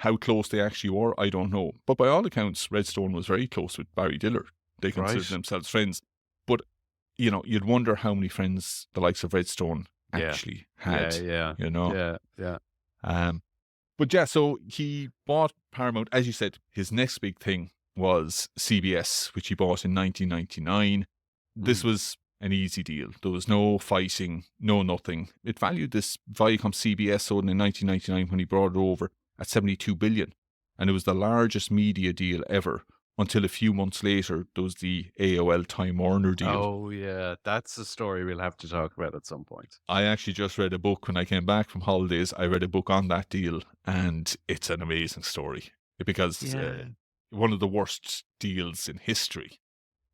how close they actually were, I don't know. But by all accounts, Redstone was very close with Barry Diller. They considered themselves friends. But, you know, you'd wonder how many friends the likes of Redstone actually had. You know? But yeah, so he bought Paramount. As you said, his next big thing, was CBS, which he bought in 1999. This Mm. was an easy deal. There was no fighting, no nothing. It valued this Viacom CBS owned in 1999 when he brought it over at 72 billion. And it was the largest media deal ever until a few months later, there was the AOL Time Warner deal. Oh, yeah. That's a story we'll have to talk about at some point. I actually just read a book when I came back from holidays. I read a book on that deal, and it's an amazing story because Yeah. one of the worst deals in history,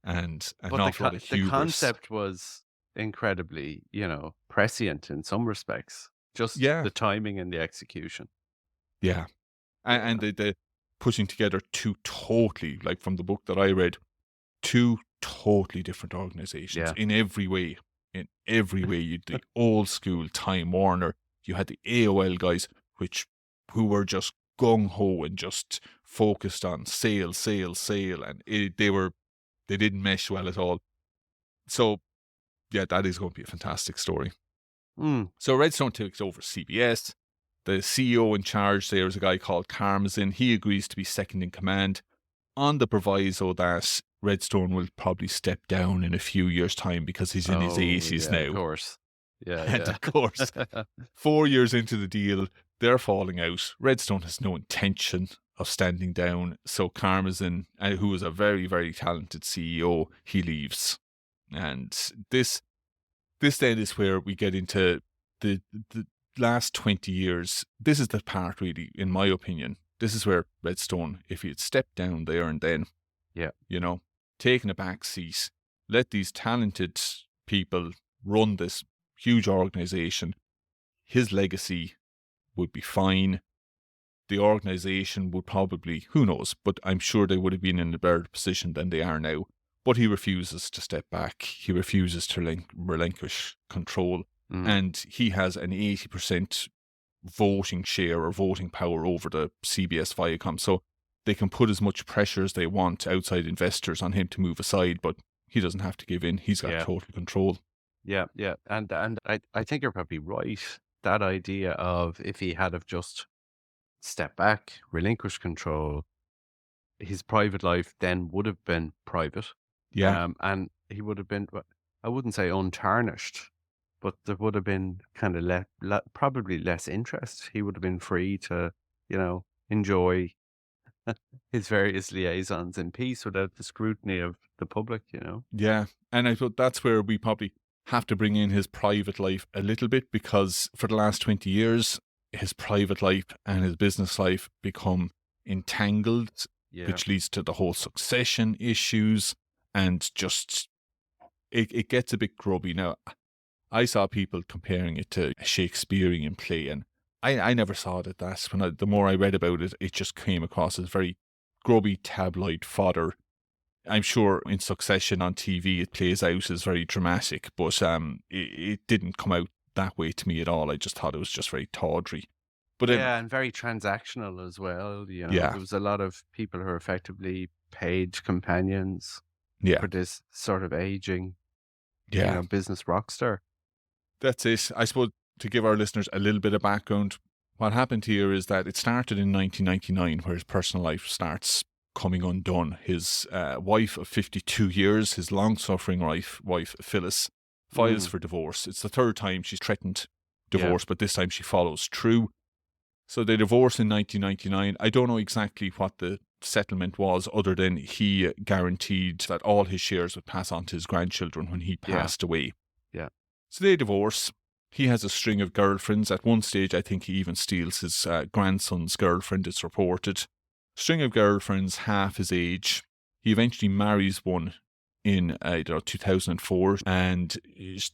and an But awful lot of the hubris. concept was incredibly, prescient in some respects. Just Yeah, the timing and the execution. yeah, and Yeah. the putting together two totally, like from the book that I read, two totally different organizations Yeah. in every way. In every way, you the old school Time Warner, you had the AOL guys, who were just gung ho and just focused on sale, sale, sale, and they didn't mesh well at all. So yeah, that is going to be a fantastic story. Mm. So Redstone takes over CBS. The CEO in charge there is a guy called Karmazin. He agrees to be second in command on the proviso that Redstone will probably step down in a few years' time because he's in his Oh, 80s yeah, of now. course. And Yeah, of course, yeah. 4 years into the deal, they're falling out. Redstone has no intention of standing down. So Karmazin, who is a very, very talented CEO, he leaves. And this then is where we get into the last 20 years. This is the part, really, in my opinion. This is where Redstone, if he had stepped down there and then, Yeah. taken a back seat, let these talented people run this huge organization, his legacy would be fine. The organization would probably, who knows, but I'm sure they would have been in a better position than they are now. But he refuses to step back. He refuses to relinquish control. Mm. And he has an 80% voting share or voting power over the CBS Viacom. So they can put as much pressure as they want, outside investors, on him to move aside, but he doesn't have to give in. He's got Yeah. total control. Yeah, yeah. And I think you're probably right. That idea of if he had have just stepped back, relinquished control, his private life then would have been private. Yeah. And he would have been, I wouldn't say untarnished, but there would have been kind of probably less interest. He would have been free to, enjoy his various liaisons in peace without the scrutiny of the public. Yeah. And I thought that's where we probably have to bring in his private life a little bit, because for the last 20 years, his private life and his business life become entangled, Yeah. which leads to the whole succession issues, and just it gets a bit grubby. Now, I saw people comparing it to a Shakespearean play, and I never saw it at that. The more I read about it, it just came across as very grubby tabloid fodder. I'm sure in Succession on TV it plays out as very dramatic, but it didn't come out that way to me at all. I just thought it was just very tawdry. But Yeah, and very transactional as well. yeah, There was a lot of people who are effectively paid companions yeah, for this sort of aging, yeah. business rock star. That's it. I suppose, to give our listeners a little bit of background, what happened here is that it started in 1999, where his personal life starts coming undone. His wife of 52 years, his long-suffering wife Phyllis, files Mm. for divorce. It's the third time she's threatened Yeah. divorce, but this time she follows through. So they divorced in 1999. I don't know exactly what the settlement was, other than he guaranteed that all his shares would pass on to his grandchildren when he Yeah. passed away. Yeah. So they divorce. He has a string of girlfriends. At one stage, I think he even steals his grandson's girlfriend, it's reported. String of girlfriends, half his age. He eventually marries one in 2004, and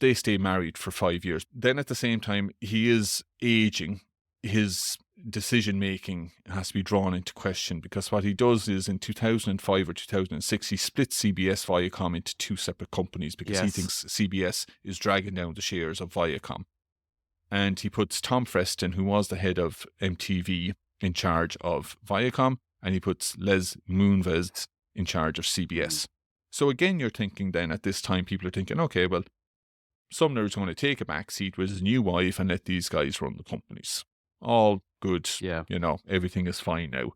they stay married for 5 years. Then at the same time, he is aging. His decision making has to be drawn into question, because what he does is, in 2005 or 2006, he splits CBS Viacom into two separate companies, because he Yes. thinks CBS is dragging down the shares of Viacom. And he puts Tom Freston, who was the head of MTV, in charge of Viacom, and he puts Les Moonves in charge of CBS. So again, you're thinking then, at this time, people are thinking, okay, well, Sumner is going to take a back seat with his new wife and let these guys run the companies. All good. Yeah. Everything is fine now.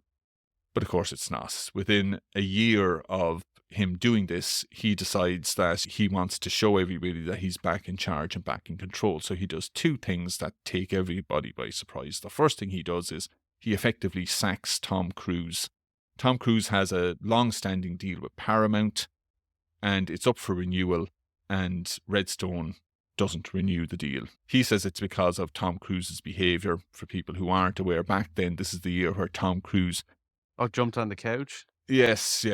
But of course it's not. Within a year of him doing this, he decides that he wants to show everybody that he's back in charge and back in control. So he does two things that take everybody by surprise. The first thing he does is he effectively sacks Tom Cruise. Tom Cruise has a long-standing deal with Paramount, and it's up for renewal, and Redstone doesn't renew the deal. He says it's because of Tom Cruise's behaviour. For people who aren't aware, back then, this is the year where Tom Cruise jumped on the couch. Yes,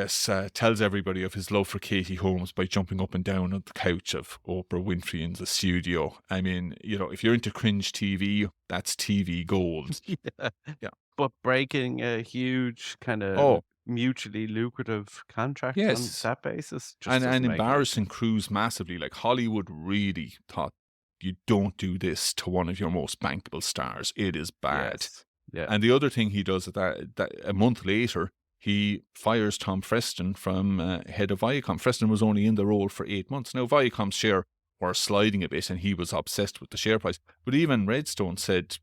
tells everybody of his love for Katie Holmes by jumping up and down on the couch of Oprah Winfrey in the studio. I mean, if you're into cringe TV, that's TV gold. Yeah. But breaking a huge kind of Oh, mutually lucrative contract on yes. that basis just And doesn't make embarrassing Cruise massively. Like, Hollywood really thought, you don't do this to one of your most bankable stars. It is bad. Yes. Yeah. And the other thing he does that a month later, he fires Tom Freston from head of Viacom. Freston was only in the role for 8 months. Now, Viacom's share were sliding a bit, and he was obsessed with the share price. But even Redstone said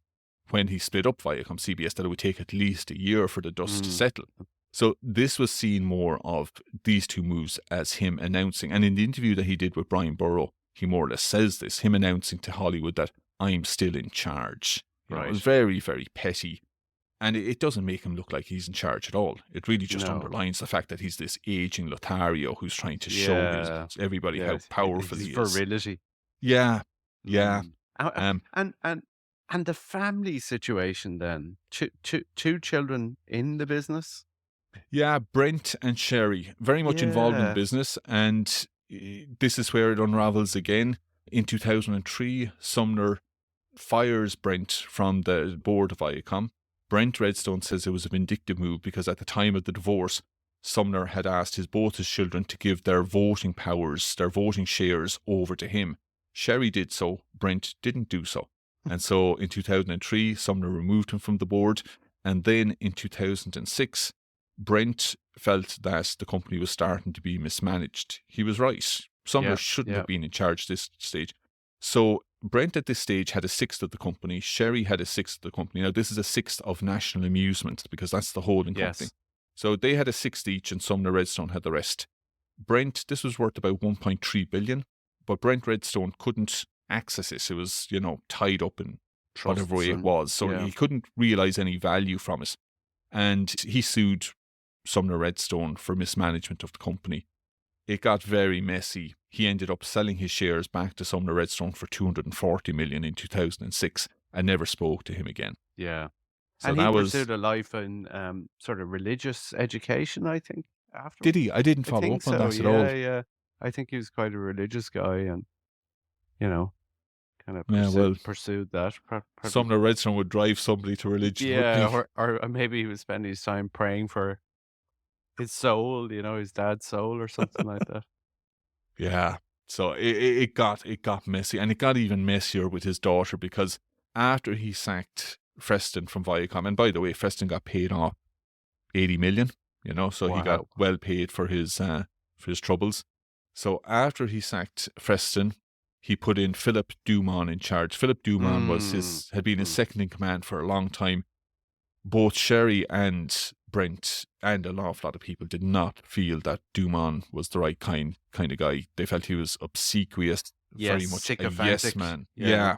when he split up Viacom CBS that it would take at least a year for the dust to settle. So this was seen more of these two moves as him announcing. And in the interview that he did with Brian Burrow, he more or less says this, him announcing to Hollywood that I'm still in charge. It was very, very petty. And it doesn't make him look like he's in charge at all. It really just underlines the fact that he's this aging Lothario who's trying to show everybody how powerful he is. Virility. Yeah. And the family situation then. Two children in the business. Yeah, Brent and Sherry, very much involved in business. And this is where it unravels again. In 2003, Sumner fires Brent from the board of Viacom. Brent Redstone says it was a vindictive move because at the time of the divorce, Sumner had asked both his children to give their voting powers, their voting shares over to him. Sherry did so, Brent didn't do so. And so in 2003, Sumner removed him from the board. And then in 2006, Brent felt that the company was starting to be mismanaged. He was right. Sumner shouldn't have been in charge at this stage. So Brent at this stage had a sixth of the company. Sherry had a sixth of the company. Now, this is a sixth of National Amusement because that's the holding company. So they had a sixth each and Sumner Redstone had the rest. Brent, this was worth about 1.3 billion, but Brent Redstone couldn't access it. It was, tied up in whatever way it was. So he couldn't realize any value from it. And he sued Sumner Redstone for mismanagement of the company. It got very messy. He ended up selling his shares back to Sumner Redstone for $240 million in 2006 and never spoke to him again. Yeah. So and he pursued a life in sort of religious education, I think, after. Did he? I didn't follow up on that at all. Yeah. I think he was quite a religious guy and, kind of pursued that. Sumner Redstone would drive somebody to religion. Yeah, or maybe he was spending his time praying for his soul, his dad's soul or something like that. Yeah. So it got messy, and it got even messier with his daughter because after he sacked Freston from Viacom, and by the way, Freston got paid off $80 million, so he got well paid for his troubles. So after he sacked Freston, he put in Philip Dumont in charge. Philip Dumont had been his second in command for a long time. Both Sherry and Brent and an awful lot of people did not feel that Dumont was the right kind of guy. They felt he was obsequious, very much a yes man. Yeah.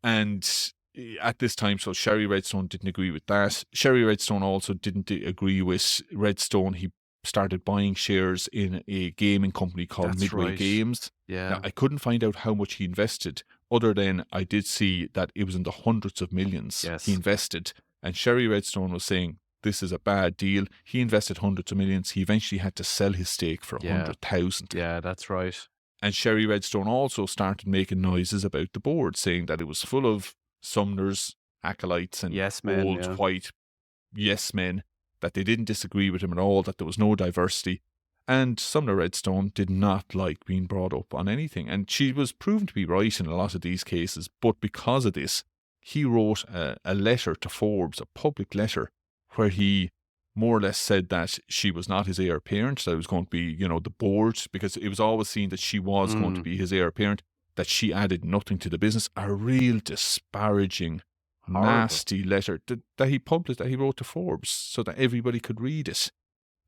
And at this time, so Sherry Redstone didn't agree with that. Sherry Redstone also didn't agree with Redstone. He started buying shares in a gaming company called Midway Games. Yeah. Now, I couldn't find out how much he invested, other than I did see that it was in the hundreds of millions he invested. And Sherry Redstone was saying, this is a bad deal. He invested hundreds of millions. He eventually had to sell his stake for 100,000. Yeah, that's right. And Sherry Redstone also started making noises about the board, saying that it was full of Sumner's acolytes and old white yes men, that they didn't disagree with him at all, that there was no diversity. And Sumner Redstone did not like being brought up on anything. And she was proven to be right in a lot of these cases. But because of this, he wrote a letter to Forbes, a public letter, where he more or less said that she was not his heir apparent, that it was going to be, the board, because it was always seen that she was going to be his heir apparent, that she added nothing to the business. A real disparaging Horrible. nasty letter that he published, that he wrote to Forbes so that everybody could read it.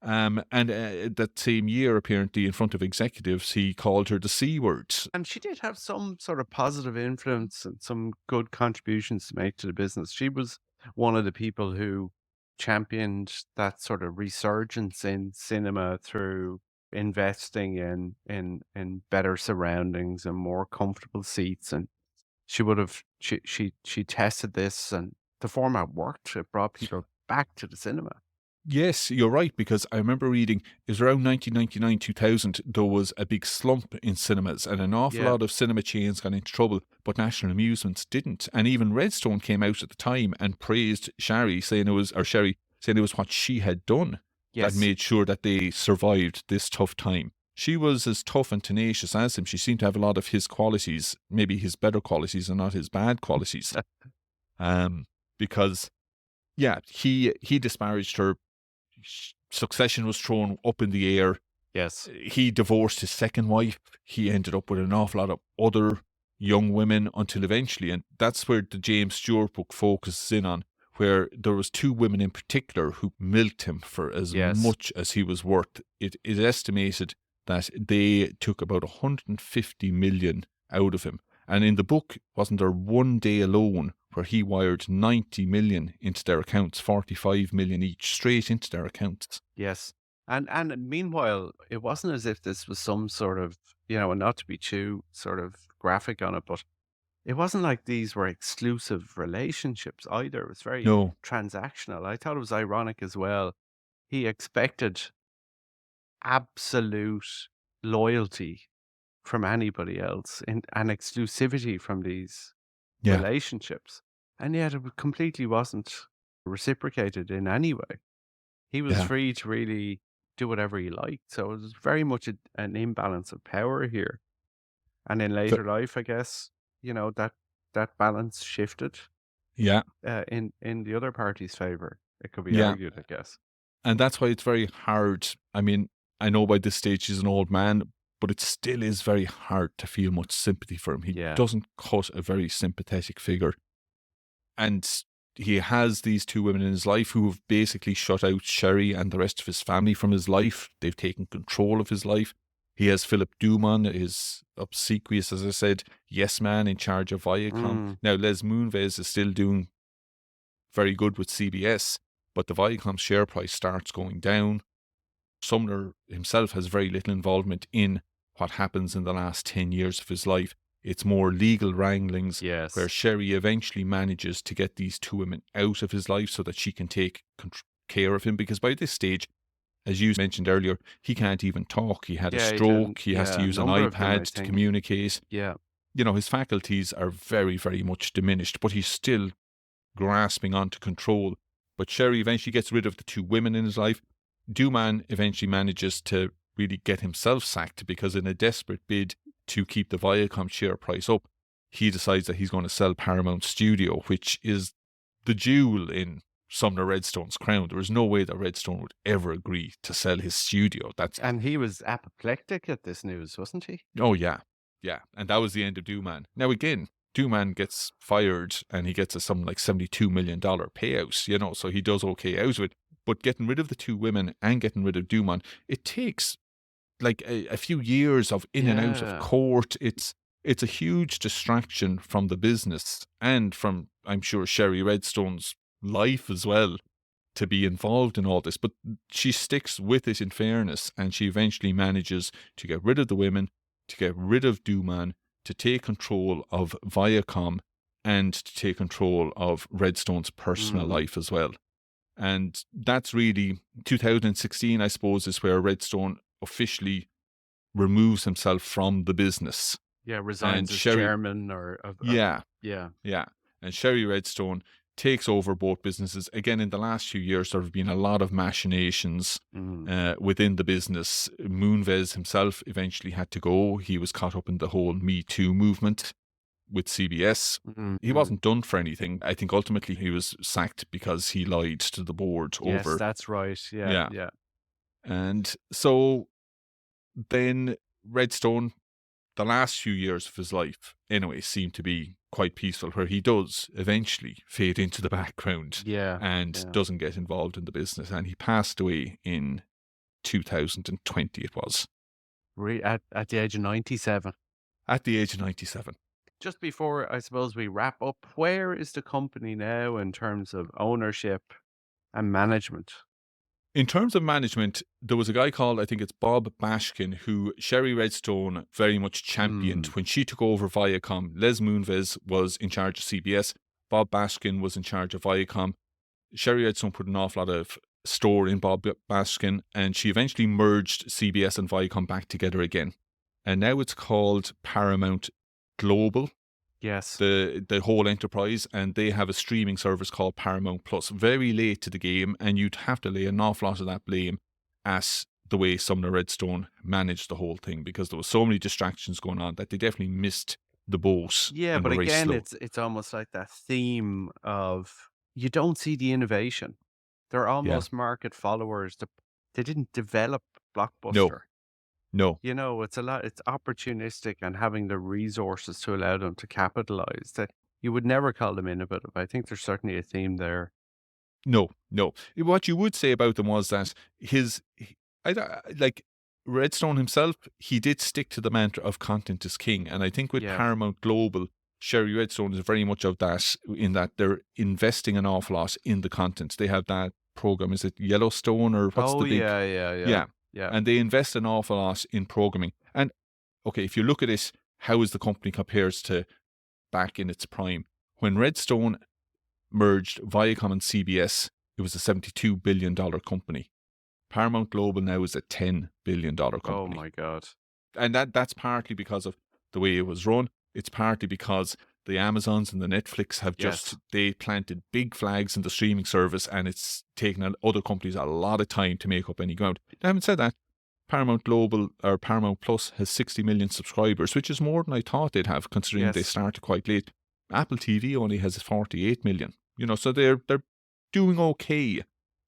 And that same year, apparently, in front of executives, he called her the C word. And she did have some sort of positive influence and some good contributions to make to the business. She was one of the people who championed that sort of resurgence in cinema through investing in better surroundings and more comfortable seats. And she tested this, and the format worked. It brought people back to the cinema. Yes, you're right, because I remember reading it was around 1999, 2000, there was a big slump in cinemas and an awful Yeah. lot of cinema chains got into trouble, but National Amusements didn't. And even Redstone came out at the time and praised Sherry, saying it was what she had done that Yes. made sure that they survived this tough time. She was as tough and tenacious as him. She seemed to have a lot of his qualities, maybe his better qualities and not his bad qualities. Because, yeah, he disparaged her. Succession was thrown up in the air. Yes. He divorced his second wife. He ended up with an awful lot of other young women until eventually, and that's where the James Stewart book focuses in on, where there was two women in particular who milked him for as Yes. much as he was worth. It is estimated that they took about 150 million out of him. And in the book, wasn't there one day alone where he wired 90 million into their accounts, 45 million each, straight into their accounts. Yes. And meanwhile, it wasn't as if this was some sort of, and not to be too sort of graphic on it, but it wasn't like these were exclusive relationships either. It was very No, transactional. I thought it was ironic as well. He expected absolute loyalty from anybody else and exclusivity from these yeah, relationships. And yet it completely wasn't reciprocated in any way. He was yeah. free to really do whatever he liked. So it was very much an imbalance of power here. And in But, later life, I guess, that balance shifted yeah, in the other party's favor. It could be yeah. argued, I guess. And that's why it's very hard. I mean, I know by this stage he's an old man, but it still is very hard to feel much sympathy for him. He Yeah. doesn't cut a very sympathetic figure. And he has these two women in his life who have basically shut out Sherry and the rest of his family from his life. They've taken control of his life. He has Philip Duman, his obsequious, as I said, yes man in charge of Viacom. Now, Les Moonves is still doing very good with CBS, but the Viacom share price starts going down. Sumner himself has very little involvement in what happens in the last 10 years of his life. It's more legal wranglings Yes. where Sherry eventually manages to get these two women out of his life so that she can take care of him, because by this stage, as you mentioned earlier, he can't even talk. He had a Yeah, stroke. He has to a use an number of them, I iPad to think. communicate. Yeah. His faculties are very, very much diminished, but he's still grasping onto control. But Sherry eventually gets rid of the two women in his life. Duman eventually manages to really get himself sacked, because in a desperate bid to keep the Viacom share price up, he decides that he's going to sell Paramount Studio, which is the jewel in Sumner Redstone's crown. There is no way that Redstone would ever agree to sell his studio. And he was apoplectic at this news, wasn't he? Oh, yeah. Yeah. And that was the end of Duman. Now, again, Duman gets fired and he gets something like $72 million payout, so he does okay out of it. But getting rid of the two women and getting rid of Duman, it takes like a few years of in and out of Yeah. court. It's a huge distraction from the business and from, I'm sure, Sherry Redstone's life as well, to be involved in all this. But she sticks with it in fairness, and she eventually manages to get rid of the women, to get rid of Duman, to take control of Viacom, and to take control of Redstone's personal life as well. And that's really 2016, I suppose, is where Redstone officially removes himself from the business. Yeah, resigns And as Sherry, chairman yeah, yeah. yeah. And Sherry Redstone takes over both businesses. Again, in the last few years, there have been a lot of machinations within the business. Moonves himself eventually had to go. He was caught up in the whole Me Too movement with CBS. He wasn't done for anything. I think ultimately he was sacked because he lied to the board Yes, over. that's right. Yeah. And so then Redstone, the last few years of his life, anyway, seemed to be quite peaceful, where he does eventually fade into the background Yeah. and Yeah. doesn't get involved in the business. And he passed away in 2020, it was, At the age of 97. at the age of 97. Just before I suppose we wrap up, where is the company now in terms of ownership and management? In terms of management, there was a guy called, I think it's Bob Bashkin, who Sherry Redstone very much championed. Hmm. When she took over Viacom, Les Moonves was in charge of CBS, Bob Bashkin was in charge of Viacom. Sherry Redstone put an awful lot of store in Bob Baskin, and she eventually merged CBS and Viacom back together again. And now it's called Paramount Global, Yes. the whole enterprise, and they have a streaming service called Paramount Plus. Very late to the game, and you'd have to lay an awful lot of that blame at the way Sumner Redstone managed the whole thing, because there was so many distractions going on that they definitely missed the boat Yeah, and but were very again, slow. it's almost like that theme of you don't see the innovation. They're Yeah. almost market followers. They didn't develop No, Blockbuster. no. It's a lot, it's opportunistic and having the resources to allow them to capitalize. That you would never call them innovative. I think there's certainly a theme there. No, no. What you would say about them was that like Redstone himself, he did stick to the mantra of content is king. And I think with Yeah. Paramount Global, Sherry Redstone is very much of that, in that they're investing an awful lot in the content. They have that program, is it Yellowstone, or what's Oh the big? yeah, yeah, yeah. Yeah. Yeah. And they invest an awful lot in programming. And okay, if you look at it, how is the company compares to back in its prime? When Redstone merged Viacom and CBS, it was a $72 billion company. Paramount Global now is a $10 billion Oh company. my God. And that's partly because of the way it was run. It's partly because the Amazons and the Netflix have Yes. they planted big flags in the streaming service, and it's taken other companies a lot of time to make up any ground. Now, having said that, Paramount Global, or Paramount Plus, has 60 million subscribers, which is more than I thought they'd have, considering they Yes. started quite late. Apple TV only has 48 million. So they're doing okay,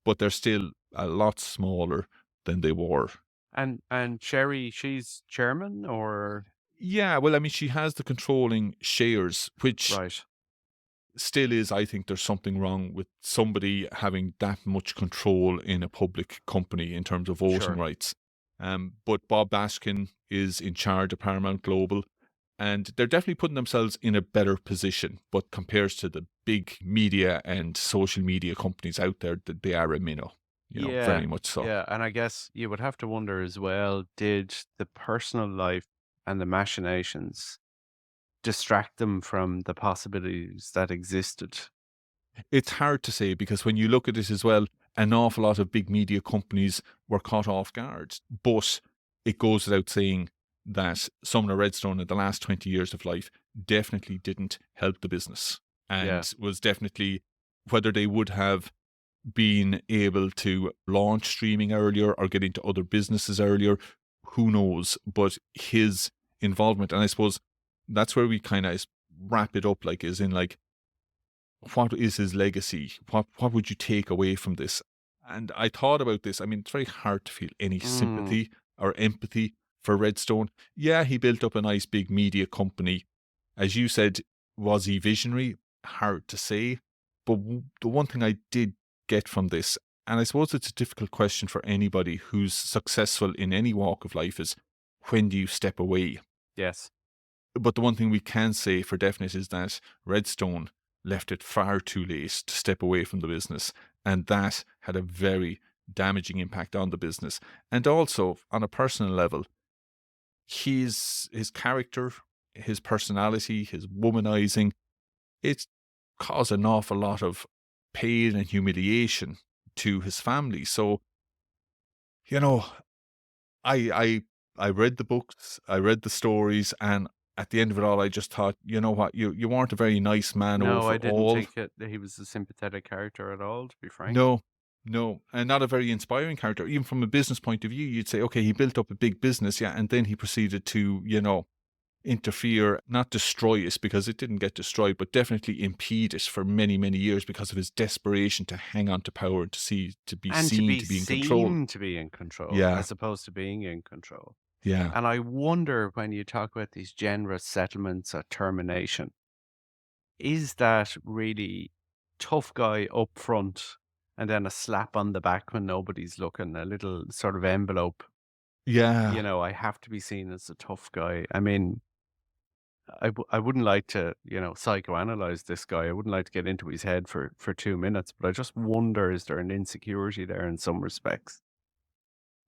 but they're still a lot smaller than they were. And Sherry, she's chairman or Yeah, well, I mean, she has the controlling shares, which right? still is, I think there's something wrong with somebody having that much control in a public company in terms of voting Sure. rights. But Bob Baskin is in charge of Paramount Global, and they're definitely putting themselves in a better position. But compared to the big media and social media companies out there, that they are a minnow, Yeah. very much so. Yeah. And I guess you would have to wonder as well, did the personal life and the machinations distract them from the possibilities that existed? It's hard to say, because when you look at it as well, an awful lot of big media companies were caught off guard. But it goes without saying that Sumner Redstone in the last 20 years of life definitely didn't help the business, Yeah. and was definitely, whether they would have been able to launch streaming earlier or get into other businesses earlier, who knows? But his involvement, and I suppose that's where we kind of wrap it up, like, is in like, what is his legacy? What would you take away from this? And I thought about this. I mean, it's very hard to feel any Mm, sympathy or empathy for Redstone. Yeah, he built up a nice big media company. As you said, was he visionary? Hard to say. But the one thing I did get from this, and I suppose it's a difficult question for anybody who's successful in any walk of life, is, when do you step away? yes. But the one thing we can say for definite is that Redstone left it far too late to step away from the business, and that had a very damaging impact on the business. And also, on a personal level, his character, his personality, his womanizing, it caused an awful lot of pain and humiliation to his family. So, you know, I I read the books, I read the stories, and at the end of it all, I just thought, you know what, you weren't a very nice man No, I didn't overall. think that he was a sympathetic character at all, to be frank. No, no, and not a very inspiring character. Even from a business point of view, you'd say, okay, he built up a big business, yeah, and then he proceeded to, interfere, not destroy it, because it didn't get destroyed, but definitely impede it for many, many years, because of his desperation to hang on to power and to be And to seen be to be in control. seen to be in control Yeah, as opposed to being in control. yeah. And I wonder when you talk about these generous settlements at termination, is that really tough guy up front and then a slap on the back when nobody's looking, a little sort of envelope. Yeah, I have to be seen as a tough guy. I mean, I wouldn't like to, psychoanalyze this guy. I wouldn't like to get into his head for 2 minutes, but I just wonder, is there an insecurity there in some respects?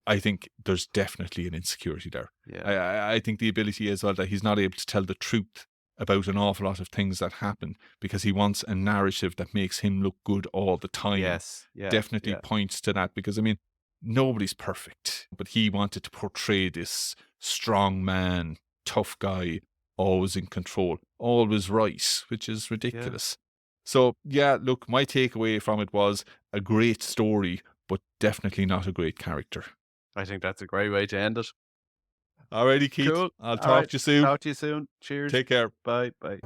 I think there's definitely an insecurity there. Yeah. I think the ability as well that he's not able to tell the truth about an awful lot of things that happen because he wants a narrative that makes him look good all the time. Yes. Yeah. Definitely Yeah. points to that because, I mean, nobody's perfect, but he wanted to portray this strong man, tough guy, always in control, always right, which is Yeah. ridiculous. So, yeah, look, my takeaway from it was a great story, but definitely not a great character. I think that's a great way to end it. Alrighty, Keith. Cool. I'll All talk right. to you soon. Talk to you soon. Cheers. Take care. Bye. Bye.